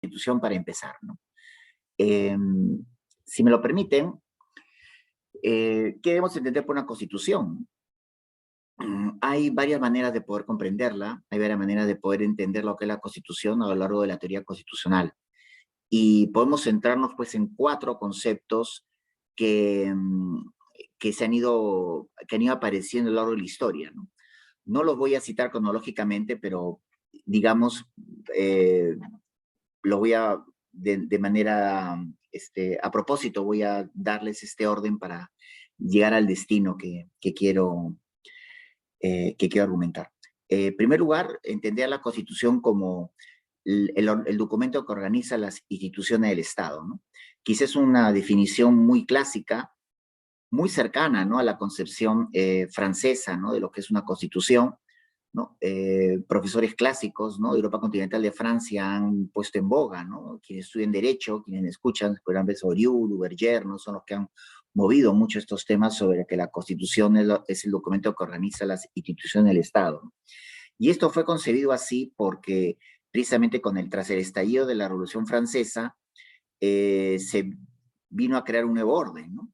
Constitución para empezar, ¿no? Si me lo permiten, ¿qué debemos entender por una Constitución? Hay varias maneras de poder comprenderla, hay varias maneras de poder entender lo que es la Constitución a lo largo de la teoría constitucional. Y podemos centrarnos pues en cuatro conceptos que, que que han ido apareciendo a lo largo de la historia, ¿no? No los voy a citar cronológicamente, pero digamos, eh, lo voy a, de manera, a propósito, voy a darles este orden para llegar al destino que quiero argumentar. En primer lugar, entender la Constitución como el documento que organiza las instituciones del Estado, ¿no? Quizás es una definición muy clásica, muy cercana, ¿no?, a la concepción francesa, ¿no?, de lo que es una constitución, ¿no? Profesores clásicos, ¿no?, de Europa continental, de Francia, han puesto en boga, ¿no? Quienes estudian Derecho, quienes escuchan, por ejemplo, Oriol, Duverger, ¿no?, son los que han movido mucho estos temas sobre que la Constitución es el documento que organiza las instituciones del Estado, ¿no? Y esto fue concebido así porque precisamente tras el estallido de la Revolución Francesa, se vino a crear un nuevo orden, ¿no?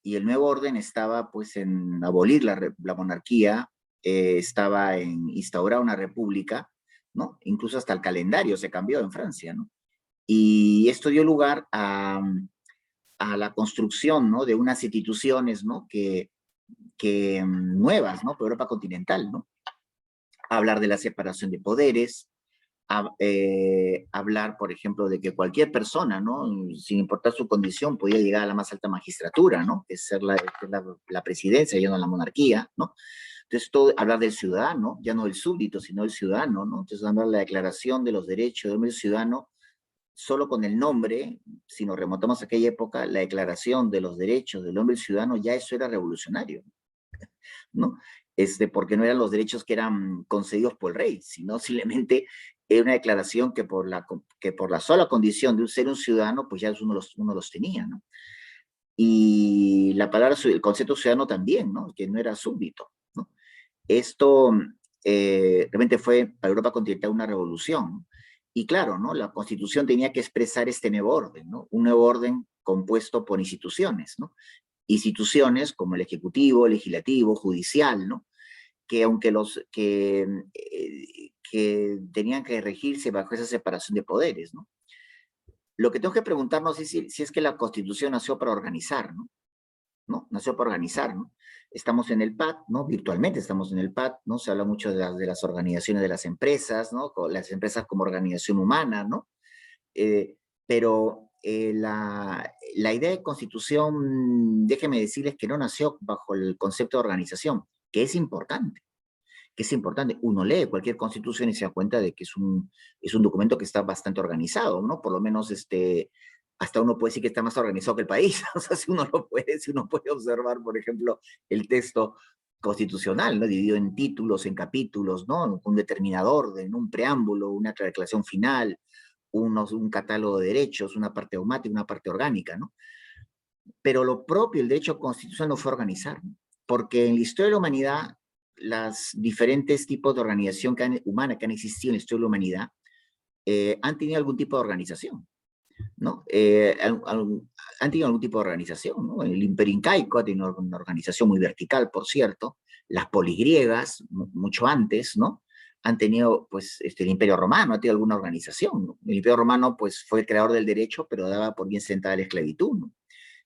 Y el nuevo orden estaba pues en abolir la monarquía, estaba en instaurar una república, ¿no? Incluso hasta el calendario se cambió en Francia, ¿no? Y esto dio lugar a la construcción, ¿no?, de unas instituciones, ¿no?, nuevas, ¿no?, por Europa continental, ¿no? Hablar de la separación de poderes, hablar, por ejemplo, de que cualquier persona, ¿no?, sin importar su condición, podía llegar a la más alta magistratura, ¿no?, que es ser la presidencia, ya no la monarquía, ¿no? Entonces, hablar del ciudadano, ya no del súbdito, sino del ciudadano, ¿no? Entonces, hablar de la Declaración de los Derechos del Hombre Ciudadano, solo con el nombre, si nos remontamos a aquella época, la Declaración de los Derechos del Hombre Ciudadano, ya eso era revolucionario, ¿no? Porque no eran los derechos que eran concedidos por el rey, sino simplemente era una declaración que por la sola condición de ser un ciudadano, pues ya uno los tenía, ¿no? Y la palabra, el concepto ciudadano también, ¿no?, que no era súbdito, ¿no? Esto realmente fue para Europa continental una revolución. Y claro, ¿no?, la Constitución tenía que expresar este nuevo orden, ¿no?, un nuevo orden compuesto por instituciones, ¿no? Instituciones como el Ejecutivo, Legislativo, Judicial, ¿no?, que aunque que tenían que regirse bajo esa separación de poderes, ¿no? Lo que tengo que preguntarnos es si es que la Constitución nació para organizar, ¿no? ¿No? Nació para organizar, ¿no? Estamos en el PAT, ¿no? Virtualmente estamos en el PAT, ¿no? Se habla mucho de las organizaciones de las empresas, ¿no? Las empresas como organización humana, ¿no? Pero la idea de constitución, déjenme decirles que no nació bajo el concepto de organización, que es importante, que es importante. Uno lee cualquier constitución y se da cuenta de que es un documento que está bastante organizado, ¿no? Por lo menos hasta uno puede decir que está más organizado que el país. O sea, si uno puede observar, por ejemplo, el texto constitucional, ¿no?, dividido en títulos, en capítulos, ¿no?, un determinado orden, un preámbulo, una declaración final, un catálogo de derechos, una parte dogmática, una parte orgánica, ¿no? Pero lo propio del derecho constitucional no fue organizar, ¿no?, porque en la historia de la humanidad, las diferentes tipos de organización humana que han existido en la historia de la humanidad han tenido algún tipo de organización, ¿no? Han tenido algún tipo de organización, ¿no? El Imperio Incaico ha tenido una organización muy vertical, por cierto. Las poligriegas, mucho antes, ¿no?, han tenido, pues, el Imperio Romano ha tenido alguna organización, ¿no? El Imperio Romano, pues, fue el creador del derecho, pero daba por bien sentada la esclavitud, ¿no?,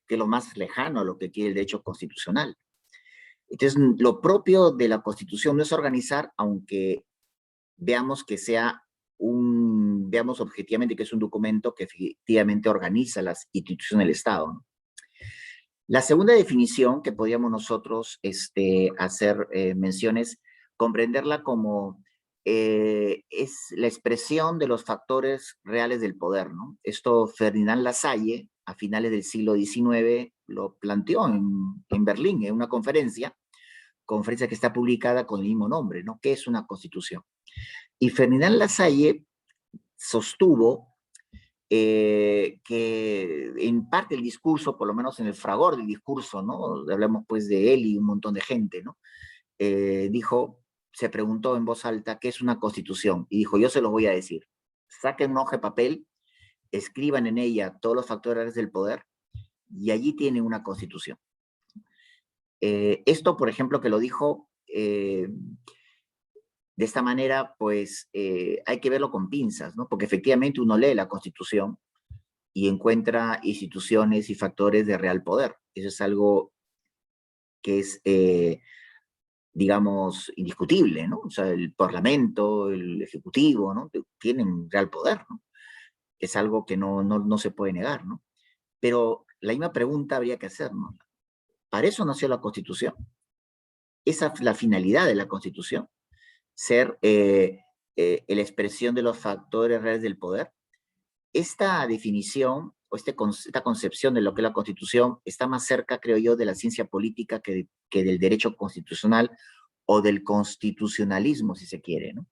que es lo más lejano a lo que quiere el derecho constitucional. Entonces, lo propio de la Constitución no es organizar, aunque veamos veamos objetivamente que es un documento que efectivamente organiza las instituciones del Estado, ¿no? La segunda definición que podríamos nosotros hacer menciones, comprenderla como es la expresión de los factores reales del poder, ¿no? Esto Ferdinand Lasalle, a finales del siglo XIX, lo planteó en Berlín, en una conferencia que está publicada con el mismo nombre, ¿no? ¿Qué es una constitución? Y Ferdinand Lasalle sostuvo que en parte el discurso, por lo menos en el fragor del discurso, ¿no?, hablamos pues de él y un montón de gente, ¿no?, se preguntó en voz alta, ¿qué es una constitución? Y dijo, yo se los voy a decir. Saquen un hoja de papel escriban en ella todos los factores del poder, y allí tienen una constitución. Esto, por ejemplo, que lo dijo de esta manera, pues hay que verlo con pinzas, ¿no? Porque efectivamente uno lee la Constitución y encuentra instituciones y factores de real poder. Eso es algo que es, digamos, indiscutible, ¿no? O sea, el Parlamento, el Ejecutivo, ¿no? Tienen real poder, ¿no? Es algo que no se puede negar, ¿no? Pero la misma pregunta habría que hacernos. ¿Para eso nació la Constitución? Esa es la finalidad de la Constitución, ser la expresión de los factores reales del poder. Esta definición o esta concepción de lo que es la Constitución está más cerca, creo yo, de la ciencia política que del derecho constitucional o del constitucionalismo, si se quiere, ¿no?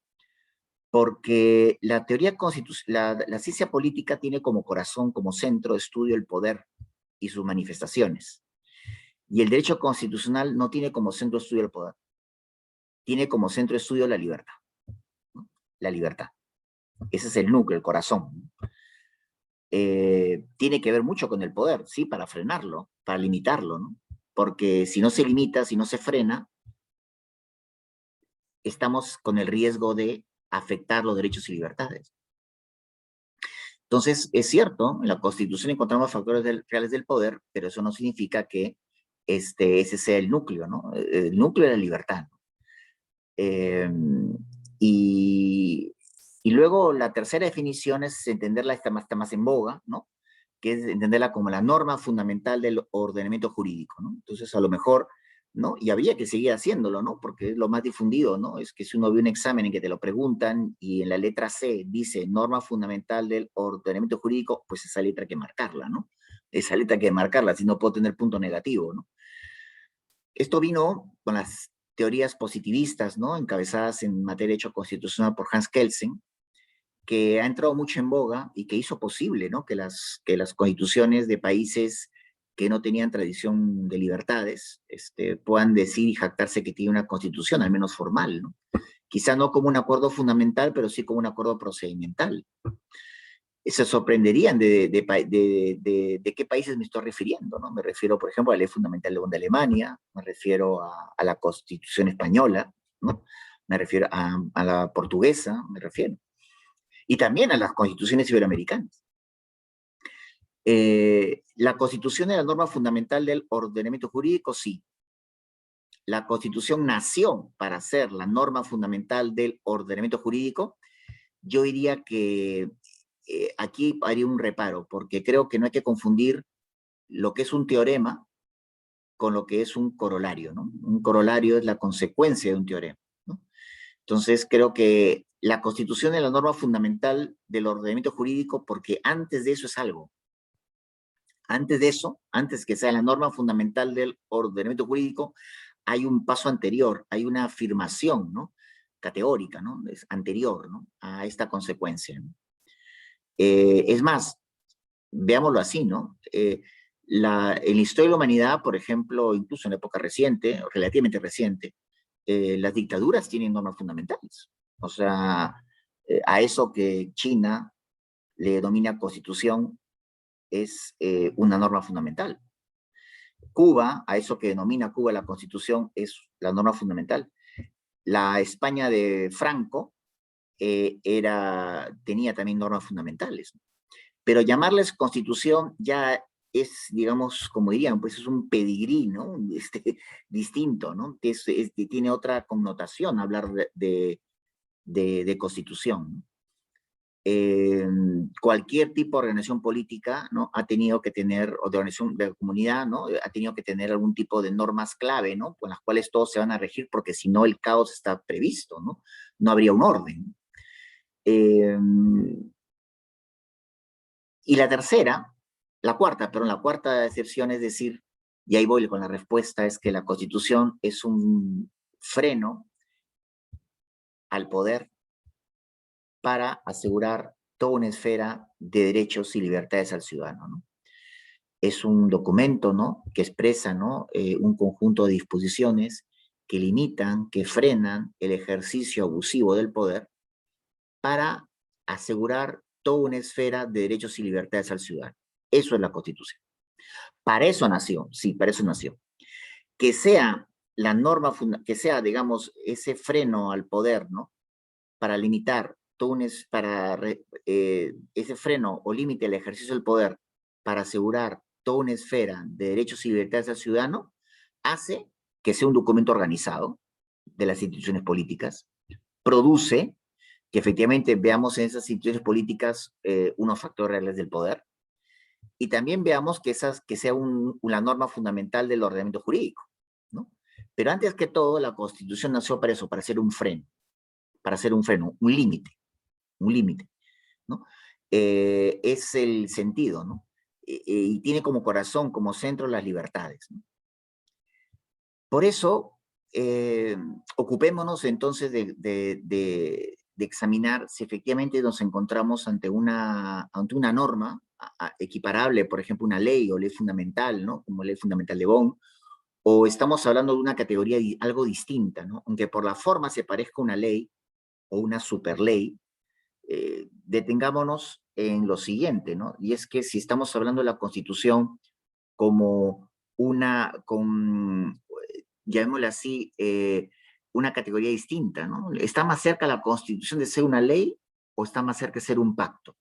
Porque la teoría la ciencia política tiene como corazón, como centro de estudio el poder y sus manifestaciones. Y el derecho constitucional no tiene como centro de estudio el poder, tiene como centro de estudio la libertad, ¿no? La libertad. Ese es el núcleo, el corazón. Tiene que ver mucho con el poder, sí, para frenarlo, para limitarlo, ¿no? Porque si no se limita, si no se frena, estamos con el riesgo de afectar los derechos y libertades. Entonces, es cierto, en la Constitución encontramos factores reales del poder, pero eso no significa que ese sea el núcleo, ¿no? El núcleo de la libertad. Eh, y, y luego la tercera definición es entenderla, está más en boga, ¿no? Que es entenderla como la norma fundamental del ordenamiento jurídico, ¿no? Entonces, a lo mejor, ¿no? Y había que seguir haciéndolo, ¿no? Porque es lo más difundido, ¿no? Es que si uno ve un examen en que te lo preguntan y en la letra C dice norma fundamental del ordenamiento jurídico, pues esa letra hay que marcarla, ¿no? Esa letra hay que marcarla, si no puedo tener punto negativo, ¿no? Esto vino con las teorías positivistas, ¿no? Encabezadas en materia de derecho constitucional por Hans Kelsen, que ha entrado mucho en boga y que hizo posible, ¿no? Que las constituciones de países que no tenían tradición de libertades puedan decir y jactarse que tiene una constitución, al menos formal, ¿no? Quizá no como un acuerdo fundamental, pero sí como un acuerdo procedimental. Se sorprenderían de qué países me estoy refiriendo, ¿no? Me refiero, por ejemplo, a la Ley Fundamental de Alemania, me refiero a la Constitución Española, ¿no? Me refiero a la portuguesa, me refiero. Y también a las constituciones iberoamericanas. La Constitución es la norma fundamental del ordenamiento jurídico, sí. La Constitución nació para ser la norma fundamental del ordenamiento jurídico. Yo diría que aquí haría un reparo, porque creo que no hay que confundir lo que es un teorema con lo que es un corolario, ¿no? Un corolario es la consecuencia de un teorema, ¿no? Entonces, creo que la Constitución es la norma fundamental del ordenamiento jurídico porque antes de eso es algo. Antes de eso, antes que sea la norma fundamental del ordenamiento jurídico, hay un paso anterior, hay una afirmación, ¿no? Categórica, ¿no? Es anterior, ¿no? A esta consecuencia, ¿no? Es más, veámoslo así, ¿no? En la historia de la humanidad, por ejemplo, incluso en época reciente, relativamente reciente, las dictaduras tienen normas fundamentales. O sea, a eso que China le domina constitución es una norma fundamental. Cuba, a eso que denomina Cuba la constitución, es la norma fundamental. La España de Franco tenía también normas fundamentales. Pero llamarles constitución ya es, digamos, como dirían, pues es un pedigrí, ¿no? Distinto, ¿no? Tiene otra connotación hablar de constitución, ¿no? Cualquier tipo de organización política, ¿no? Ha tenido que tener, o de organización de comunidad, ¿no? Ha tenido que tener algún tipo de normas clave, ¿no? Con las cuales todos se van a regir, porque si no el caos está previsto, ¿no? No habría un orden. Eh, y la cuarta excepción es decir, y ahí voy con la respuesta, es que la Constitución es un freno al poder para asegurar toda una esfera de derechos y libertades al ciudadano, ¿no? Es un documento, ¿no? Que expresa, ¿no? Un conjunto de disposiciones que limitan, que frenan el ejercicio abusivo del poder para asegurar toda una esfera de derechos y libertades al ciudadano. Eso es la Constitución. Para eso nació, sí, para eso nació. Que sea la norma, que sea, digamos, ese freno al poder, ¿no? Para limitar, ese freno o límite al ejercicio del poder para asegurar toda una esfera de derechos y libertades al ciudadano, hace que sea un documento organizado de las instituciones políticas, produce que efectivamente veamos en esas instituciones políticas unos factores reales del poder, y también veamos que sea una norma fundamental del ordenamiento jurídico, ¿no? Pero antes que todo, la Constitución nació para eso, para hacer un freno, un límite, ¿no? Es el sentido, ¿no? Y tiene como corazón, como centro, las libertades, ¿no? Por eso, ocupémonos entonces de examinar si efectivamente nos encontramos ante una norma equiparable, por ejemplo, una ley o ley fundamental, ¿no? Como ley fundamental de Bonn, o estamos hablando de una categoría algo distinta, ¿no? Aunque por la forma se parezca una ley o una superley, detengámonos en lo siguiente, ¿no? Y es que si estamos hablando de la Constitución como llamémosle así, una categoría distinta, ¿no? ¿Está más cerca la Constitución de ser una ley o está más cerca de ser un pacto?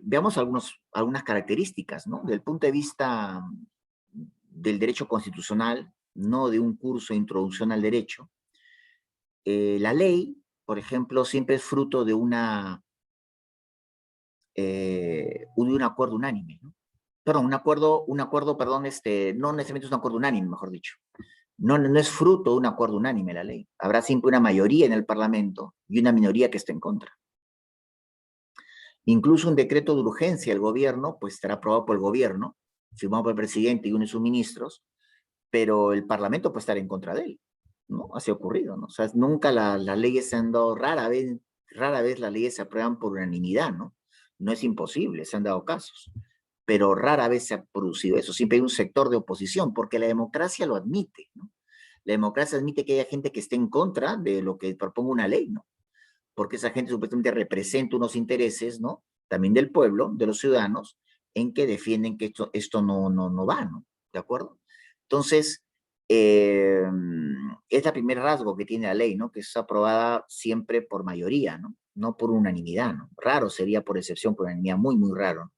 Veamos algunas características, ¿no? Del punto de vista del derecho constitucional, no de un curso de introducción al derecho, la ley, por ejemplo, siempre es fruto de un acuerdo unánime, ¿no? Perdón, perdón, no necesariamente es un acuerdo unánime, mejor dicho. No es fruto de un acuerdo unánime la ley. Habrá siempre una mayoría en el Parlamento y una minoría que esté en contra. Incluso un decreto de urgencia del gobierno, pues estará aprobado por el gobierno, firmado por el presidente y uno de sus ministros, pero el Parlamento puede estar en contra de él, ¿no? Así ha ocurrido, ¿no? O sea, nunca las leyes se han dado, rara vez las leyes se aprueban por unanimidad, ¿no? No es imposible, se han dado casos, pero rara vez se ha producido eso. Siempre hay un sector de oposición, porque la democracia lo admite, ¿no? La democracia admite que haya gente que esté en contra de lo que proponga una ley, ¿no? Porque esa gente supuestamente representa unos intereses, ¿no? También del pueblo, de los ciudadanos, en que defienden que esto no va, ¿no? ¿De acuerdo? Entonces, es el primer rasgo que tiene la ley, ¿no? Que es aprobada siempre por mayoría, ¿no? No por unanimidad, ¿no? Raro sería por excepción, por unanimidad, muy, muy raro.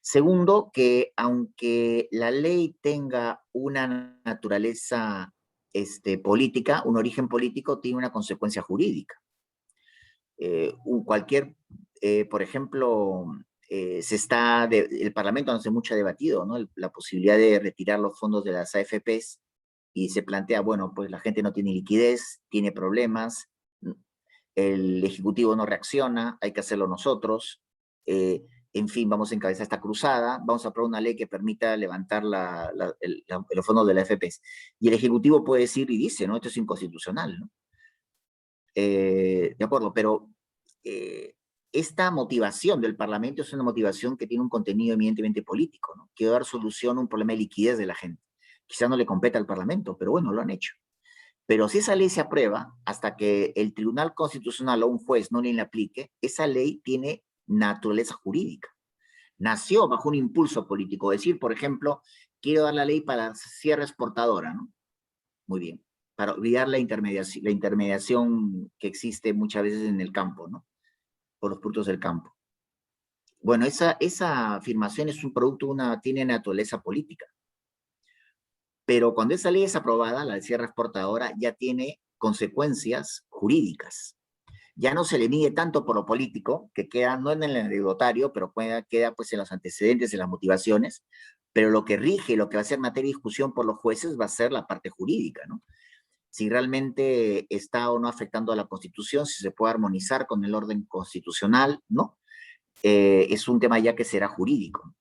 Segundo, que aunque la ley tenga una naturaleza política, un origen político, tiene una consecuencia jurídica. Cualquier, por ejemplo, el Parlamento no hace mucho debatido, ¿no? La posibilidad de retirar los fondos de las AFPs y se plantea, bueno, pues la gente no tiene liquidez, tiene problemas, el Ejecutivo no reacciona, hay que hacerlo nosotros, en fin, vamos a encabezar esta cruzada, vamos a aprobar una ley que permita levantar los fondos de las AFPs. Y el Ejecutivo puede decir y dice, ¿no? Esto es inconstitucional, ¿no? De acuerdo, pero esta motivación del Parlamento es una motivación que tiene un contenido eminentemente político, ¿no? Quiere dar solución a un problema de liquidez de la gente. Quizá no le compete al Parlamento, pero bueno, lo han hecho. Pero si esa ley se aprueba, hasta que el Tribunal Constitucional o un juez no le aplique, esa ley tiene naturaleza jurídica. Nació bajo un impulso político. Decir, por ejemplo, quiero dar la ley para cierre exportadora, ¿no? Muy bien. Para olvidar la intermediación que existe muchas veces en el campo, ¿no? Por los productos del campo. Bueno, esa afirmación es un producto, tiene naturaleza política. Pero cuando esa ley es aprobada, la de cierre exportadora, ya tiene consecuencias jurídicas. Ya no se le mide tanto por lo político, que queda no en el anecdotario, pero queda pues en los antecedentes, en las motivaciones, pero lo que rige, lo que va a ser materia de discusión por los jueces va a ser la parte jurídica, ¿no? Si realmente está o no afectando a la Constitución, si se puede armonizar con el orden constitucional, ¿no? Es un tema ya que será jurídico,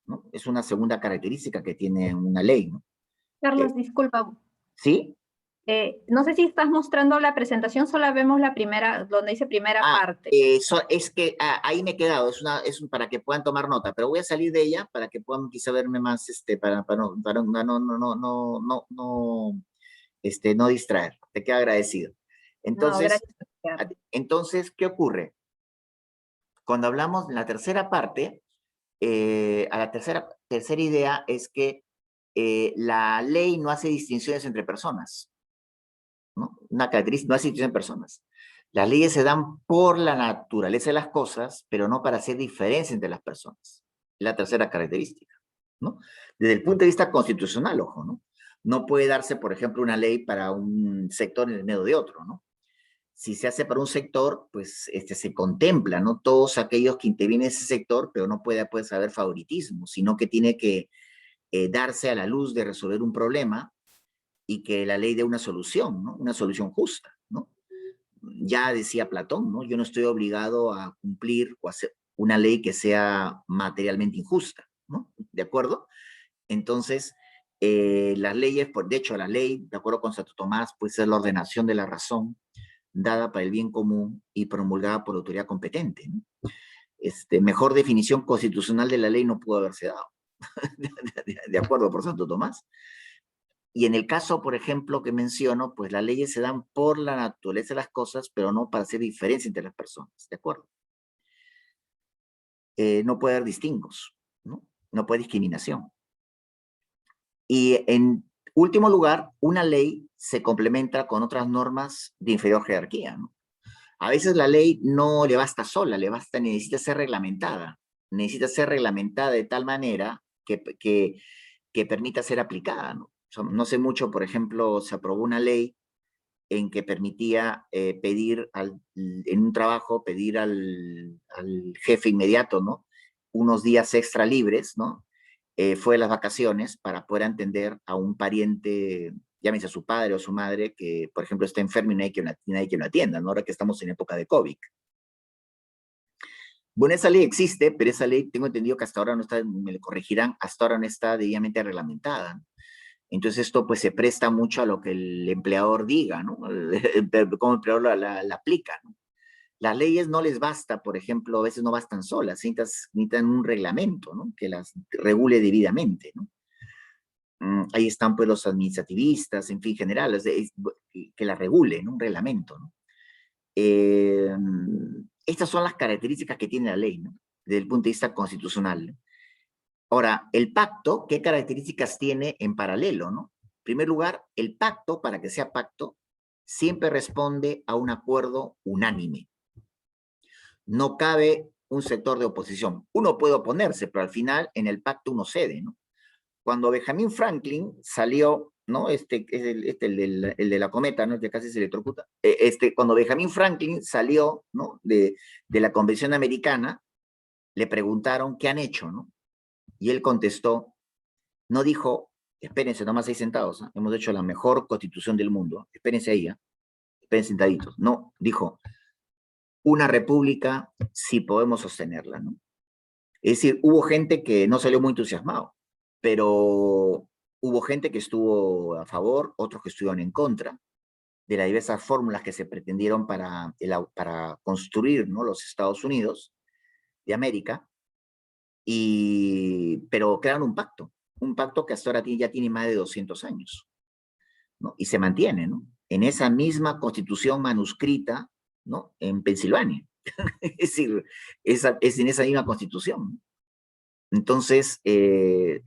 ¿no? Es una segunda característica que tiene una ley, ¿no? Carlos, disculpa. ¿Sí? No sé si estás mostrando la presentación, solo vemos la primera, donde dice primera parte. Es que ahí me he quedado, para que puedan tomar nota, pero voy a salir de ella para que puedan quizá verme más, no distraer. Te quedo agradecido. No, Entonces, gracias. ¿qué ocurre? Cuando hablamos de la tercera parte, a la tercera idea es que la ley no hace distinciones entre personas, ¿no? Una característica, no hace distinción en personas. Las leyes se dan por la naturaleza de las cosas, pero no para hacer diferencia entre las personas. La tercera característica, ¿no? Desde el punto de vista constitucional, ojo, ¿no? No puede darse, por ejemplo, una ley para un sector en el medio de otro, ¿no? Si se hace para un sector, pues se contempla, ¿no? Todos aquellos que intervienen en ese sector, pero no puede pues, haber favoritismo, sino que tiene que darse a la luz de resolver un problema y que la ley dé una solución, ¿no? Una solución justa, ¿no? Ya decía Platón, ¿no? Yo no estoy obligado a cumplir o hacer una ley que sea materialmente injusta, ¿no? ¿De acuerdo? Entonces, las leyes, de hecho, la ley, de acuerdo con Santo Tomás, puede ser la ordenación de la razón dada para el bien común y promulgada por la autoridad competente, ¿no? Mejor definición constitucional de la ley no pudo haberse dado. De acuerdo por Santo Tomás. Y en el caso, por ejemplo, que menciono, pues las leyes se dan por la naturaleza de las cosas, pero no para hacer diferencia entre las personas, ¿de acuerdo? No puede haber distingos, ¿no? No puede haber discriminación. Y en último lugar, una ley se complementa con otras normas de inferior jerarquía, ¿no? A veces la ley no le basta sola, necesita ser reglamentada. Necesita ser reglamentada de tal manera que permita ser aplicada, ¿no? No sé mucho, por ejemplo, se aprobó una ley en que permitía pedir en un trabajo, pedir al jefe inmediato, ¿no? Unos días extra libres, ¿no? Fue las vacaciones para poder atender a un pariente, llámese a su padre o su madre, que, por ejemplo, está enfermo y nadie que lo atienda, ¿no? Ahora que estamos en época de COVID. Bueno, esa ley existe, pero esa ley tengo entendido que hasta ahora no está, me lo corregirán, hasta ahora no está debidamente reglamentada. Entonces esto pues se presta mucho a lo que el empleador diga, ¿no? Cómo el empleador la aplica, ¿no? Las leyes no les basta, por ejemplo, a veces no bastan solas, necesitan un reglamento, ¿no? Que las regule debidamente, ¿no? Ahí están pues los administrativistas, en fin, general, que la regule, ¿no? Un reglamento, ¿no? Estas son las características que tiene la ley, ¿no? Desde el punto de vista constitucional, ¿no? Ahora, el pacto, ¿qué características tiene en paralelo, no? En primer lugar, el pacto, para que sea pacto, siempre responde a un acuerdo unánime. No cabe un sector de oposición. Uno puede oponerse, pero al final en el pacto uno cede, ¿no? Cuando Benjamin Franklin salió, ¿no? El de la cometa, ¿no? Que casi se electrocuta. Cuando Benjamin Franklin salió, ¿no? De la Convención Americana, le preguntaron qué han hecho, ¿no? Y él contestó, no dijo, espérense, nomás 6 centavos, ¿eh? Hemos hecho la mejor constitución del mundo, espérense ahí, ¿eh? Espérense sentaditos. No, dijo, una república sí podemos sostenerla, ¿no? Es decir, hubo gente que no salió muy entusiasmado, pero hubo gente que estuvo a favor, otros que estuvieron en contra de las diversas fórmulas que se pretendieron para construir, ¿no? Los Estados Unidos de América, pero crearon un pacto que hasta ahora ya tiene más de 200 años, ¿no? Y se mantiene, ¿no? En esa misma constitución manuscrita, ¿no? En Pensilvania. Es decir, es en esa misma constitución. Entonces, es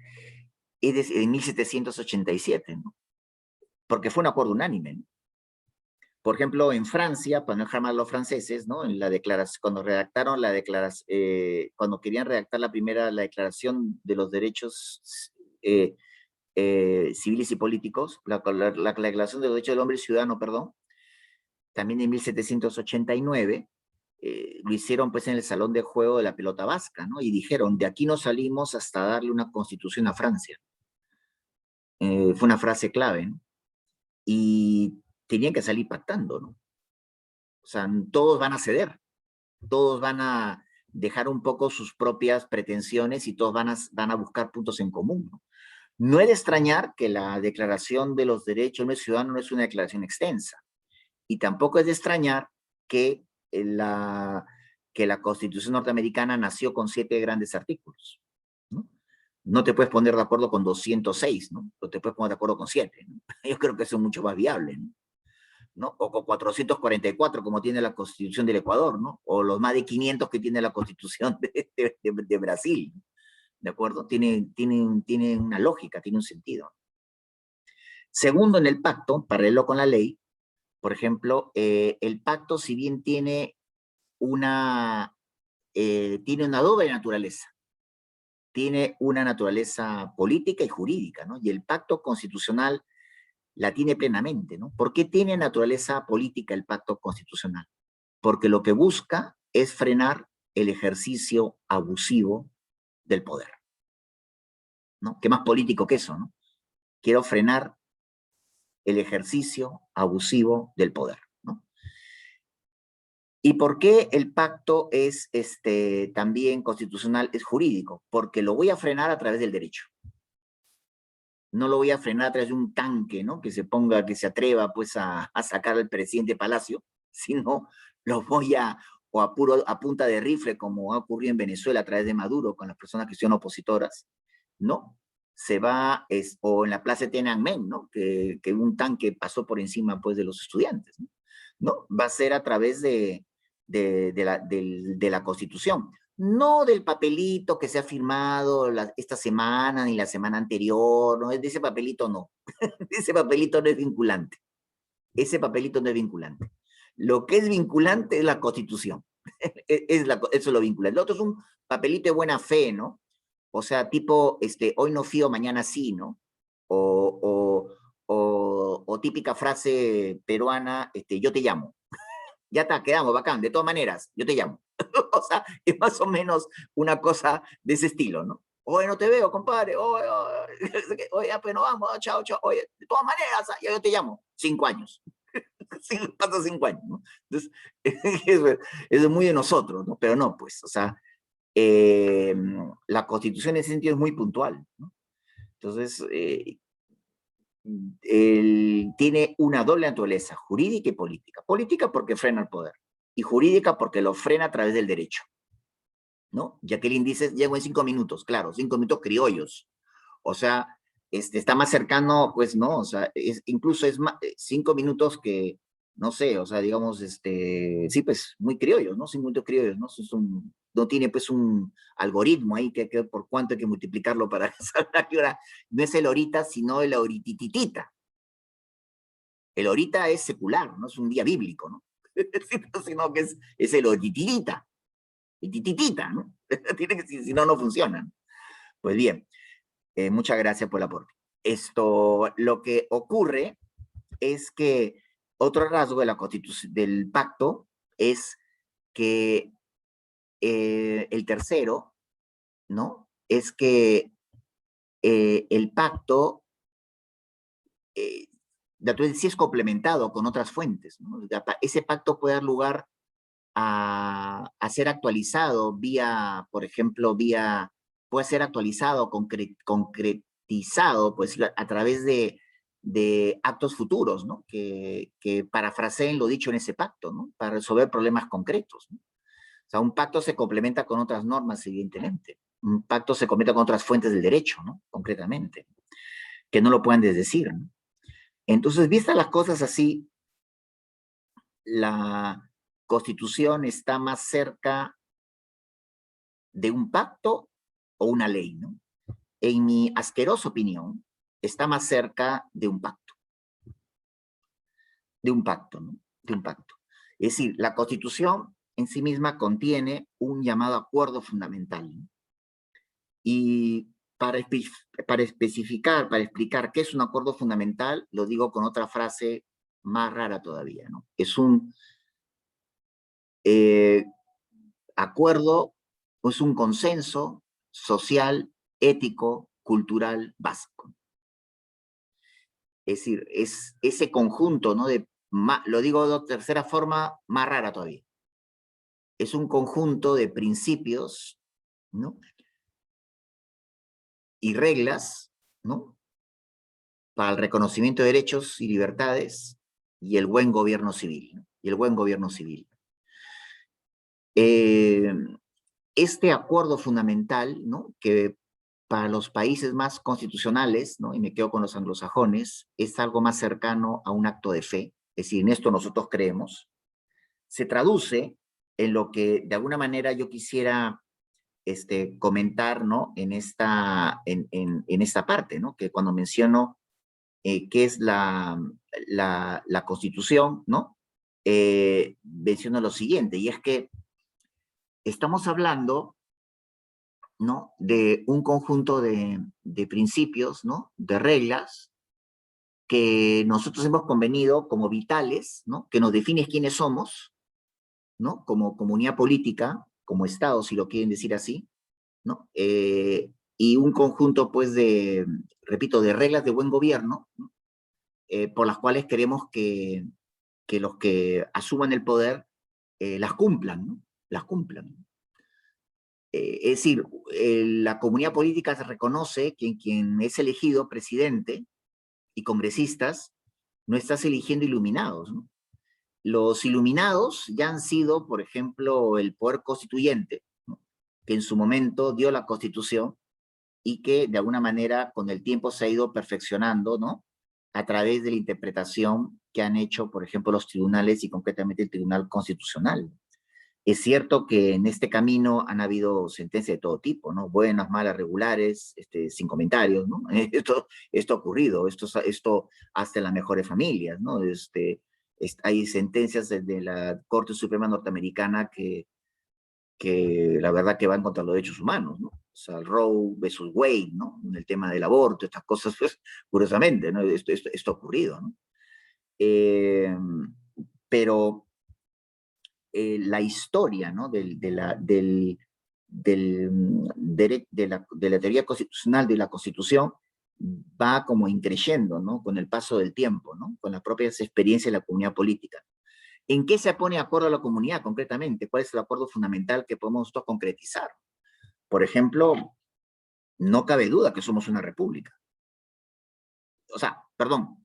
en 1787, ¿no? Porque fue un acuerdo unánime, ¿no? Por ejemplo, en Francia, para no dejar mal a los franceses, ¿no? En la declaración, cuando redactaron la declaración, cuando querían redactar la declaración de los derechos civiles y políticos, la Declaración de los Derechos del Hombre y Ciudadano, perdón, también en 1789, lo hicieron pues en el Salón de Juego de la Pelota Vasca, ¿no? Y dijeron, de aquí no salimos hasta darle una constitución a Francia. Fue una frase clave, ¿no? Y tenían que salir pactando, ¿no? O sea, todos van a ceder, todos van a dejar un poco sus propias pretensiones y todos van a buscar puntos en común, ¿no? No es de extrañar que la Declaración de los Derechos del Ciudadano no es una declaración extensa. Y tampoco es de extrañar que la Constitución norteamericana nació con 7 grandes artículos, ¿no? No te puedes poner de acuerdo con 206, ¿no? O te puedes poner de acuerdo con 7, ¿no? Yo creo que eso es mucho más viable, ¿no? ¿no? O con 444, como tiene la Constitución del Ecuador, ¿no? O los más de 500 que tiene la Constitución de Brasil, ¿de acuerdo? Tiene una lógica, tiene un sentido. Segundo, en el pacto, paralelo con la ley, por ejemplo, el pacto, si bien tiene una doble naturaleza, tiene una naturaleza política y jurídica, ¿no? Y el pacto constitucional la tiene plenamente, ¿no? ¿Por qué tiene naturaleza política el pacto constitucional? Porque lo que busca es frenar el ejercicio abusivo del poder, ¿no? ¿Qué más político que eso, no? Quiero frenar el ejercicio abusivo del poder, ¿no? ¿Y por qué el pacto es también constitucional, es jurídico? Porque lo voy a frenar a través del derecho. No lo voy a frenar a través de un tanque, ¿no? Que se ponga, que se atreva, pues, a sacar al presidente Palacio, sino lo voy o a punta de rifle, como ha ocurrido en Venezuela a través de Maduro, con las personas que son opositoras, ¿no? Se va, o en la plaza de Tiananmen, ¿no? Que un tanque pasó por encima, pues, de los estudiantes, ¿no? ¿No? Va a ser a través de la Constitución. No del papelito que se ha firmado esta semana ni la semana anterior, ¿no? De ese papelito no. Ese papelito no es vinculante. Ese papelito no es vinculante. Lo que es vinculante es la Constitución. Eso es lo vinculante. Lo otro es un papelito de buena fe, ¿no? O sea, tipo, hoy no fío, mañana sí, ¿no? O típica frase peruana, yo te llamo. Ya está, quedamos, bacán. De todas maneras, yo te llamo. O sea, es más o menos una cosa de ese estilo, ¿no? Oye, no te veo, compadre. Oye, oye, pues no vamos, chao, chao. Oye, de todas maneras, ya yo te llamo. 5 años. Sí, pasa 5 años, ¿no? Entonces, eso es muy de nosotros, ¿no? Pero no, pues, o sea, la Constitución en ese sentido es muy puntual, ¿no? Entonces, tiene una doble naturaleza, jurídica y política. Política porque frena el poder y jurídica porque lo frena a través del derecho, ¿no? Jacqueline dice, llego en 5 minutos, claro, 5 minutos criollos. O sea, está más cercano, pues, ¿no? O sea, incluso es más, 5 minutos que, no sé, o sea, digamos, sí, pues, muy criollos, ¿no? 5 minutos criollos, ¿no? No tiene, pues, un algoritmo ahí que por cuánto hay que multiplicarlo para saber a qué hora. No es el horita, sino el ahorititita. El ahorita es secular, no es un día bíblico, ¿no? Sino que es el horititita, el tititita, ¿no? Tiene que, si no, no funciona. Pues bien, muchas gracias por el aporte. Lo que ocurre es que otro rasgo de la constitución, del pacto, es que el tercero, ¿no? Es que el pacto eh, sí es complementado con otras fuentes, ¿no? Ese pacto puede dar lugar a ser actualizado vía, por ejemplo, puede ser actualizado, concretizado, pues a través de actos futuros, ¿no? Que parafraseen lo dicho en ese pacto, ¿no? Para resolver problemas concretos, ¿no? O sea, un pacto se complementa con otras normas, evidentemente. Un pacto se complementa con otras fuentes del derecho, ¿no? Concretamente, que no lo pueden desdecir, ¿no? Entonces, vistas las cosas así, la Constitución está más cerca de un pacto o una ley, ¿no? En mi asquerosa opinión, está más cerca de un pacto, ¿no? De un pacto. Es decir, la Constitución en sí misma contiene un llamado acuerdo fundamental, ¿no? Y para especificar, para explicar qué es un acuerdo fundamental, lo digo con otra frase más rara todavía, ¿no? Es un eh, acuerdo, es un consenso social, ético, cultural básico. Es decir, es ese conjunto, ¿no? Lo digo de tercera forma, más rara todavía. Es un conjunto de principios, ¿no? Y reglas, ¿no? Para el reconocimiento de derechos y libertades y el buen gobierno civil, ¿no? Y el buen gobierno civil. Este acuerdo fundamental, ¿no? Que para los países más constitucionales, ¿no? Y me quedo con los anglosajones, es algo más cercano a un acto de fe, es decir, en esto nosotros creemos, se traduce en lo que de alguna manera yo quisiera comentar, ¿no? En esta parte, ¿no? Que cuando menciono qué es la Constitución, ¿no? Menciono lo siguiente, y es que estamos hablando, ¿no? De un conjunto de principios, ¿no? De reglas que nosotros hemos convenido como vitales, ¿no? Que nos definen quiénes somos, ¿no? Como comunidad política, como Estado, si lo quieren decir así, ¿no? Y un conjunto, pues, repito, de reglas de buen gobierno, ¿no? Por las cuales queremos que los que asuman el poder las cumplan, ¿no? Las cumplan. Es decir, la comunidad política se reconoce que quien es elegido presidente y congresistas no estás eligiendo iluminados, ¿no? Los iluminados ya han sido, por ejemplo, el poder constituyente, ¿no? Que en su momento dio la constitución y que de alguna manera con el tiempo se ha ido perfeccionando, ¿no? A través de la interpretación que han hecho, por ejemplo, los tribunales y concretamente el Tribunal Constitucional. Es cierto que en este camino han habido sentencias de todo tipo, ¿no? Buenas, malas, regulares, sin comentarios, ¿no? Esto ha ocurrido, esto hasta en las mejores familias, ¿no? Hay sentencias de la Corte Suprema Norteamericana que la verdad que van contra los derechos humanos, ¿no? O sea, Roe versus Wade, ¿no? En el tema del aborto, estas cosas, pues, curiosamente, ¿no? Esto ha ocurrido, ¿no? Pero la historia, ¿no? De la teoría constitucional de la Constitución va como increyendo, ¿no? Con el paso del tiempo, ¿no? Con las propias experiencias de la comunidad política. ¿En qué se pone de acuerdo la comunidad concretamente? ¿Cuál es el acuerdo fundamental que podemos nosotros concretizar? Por ejemplo, no cabe duda que somos una república. O sea, perdón,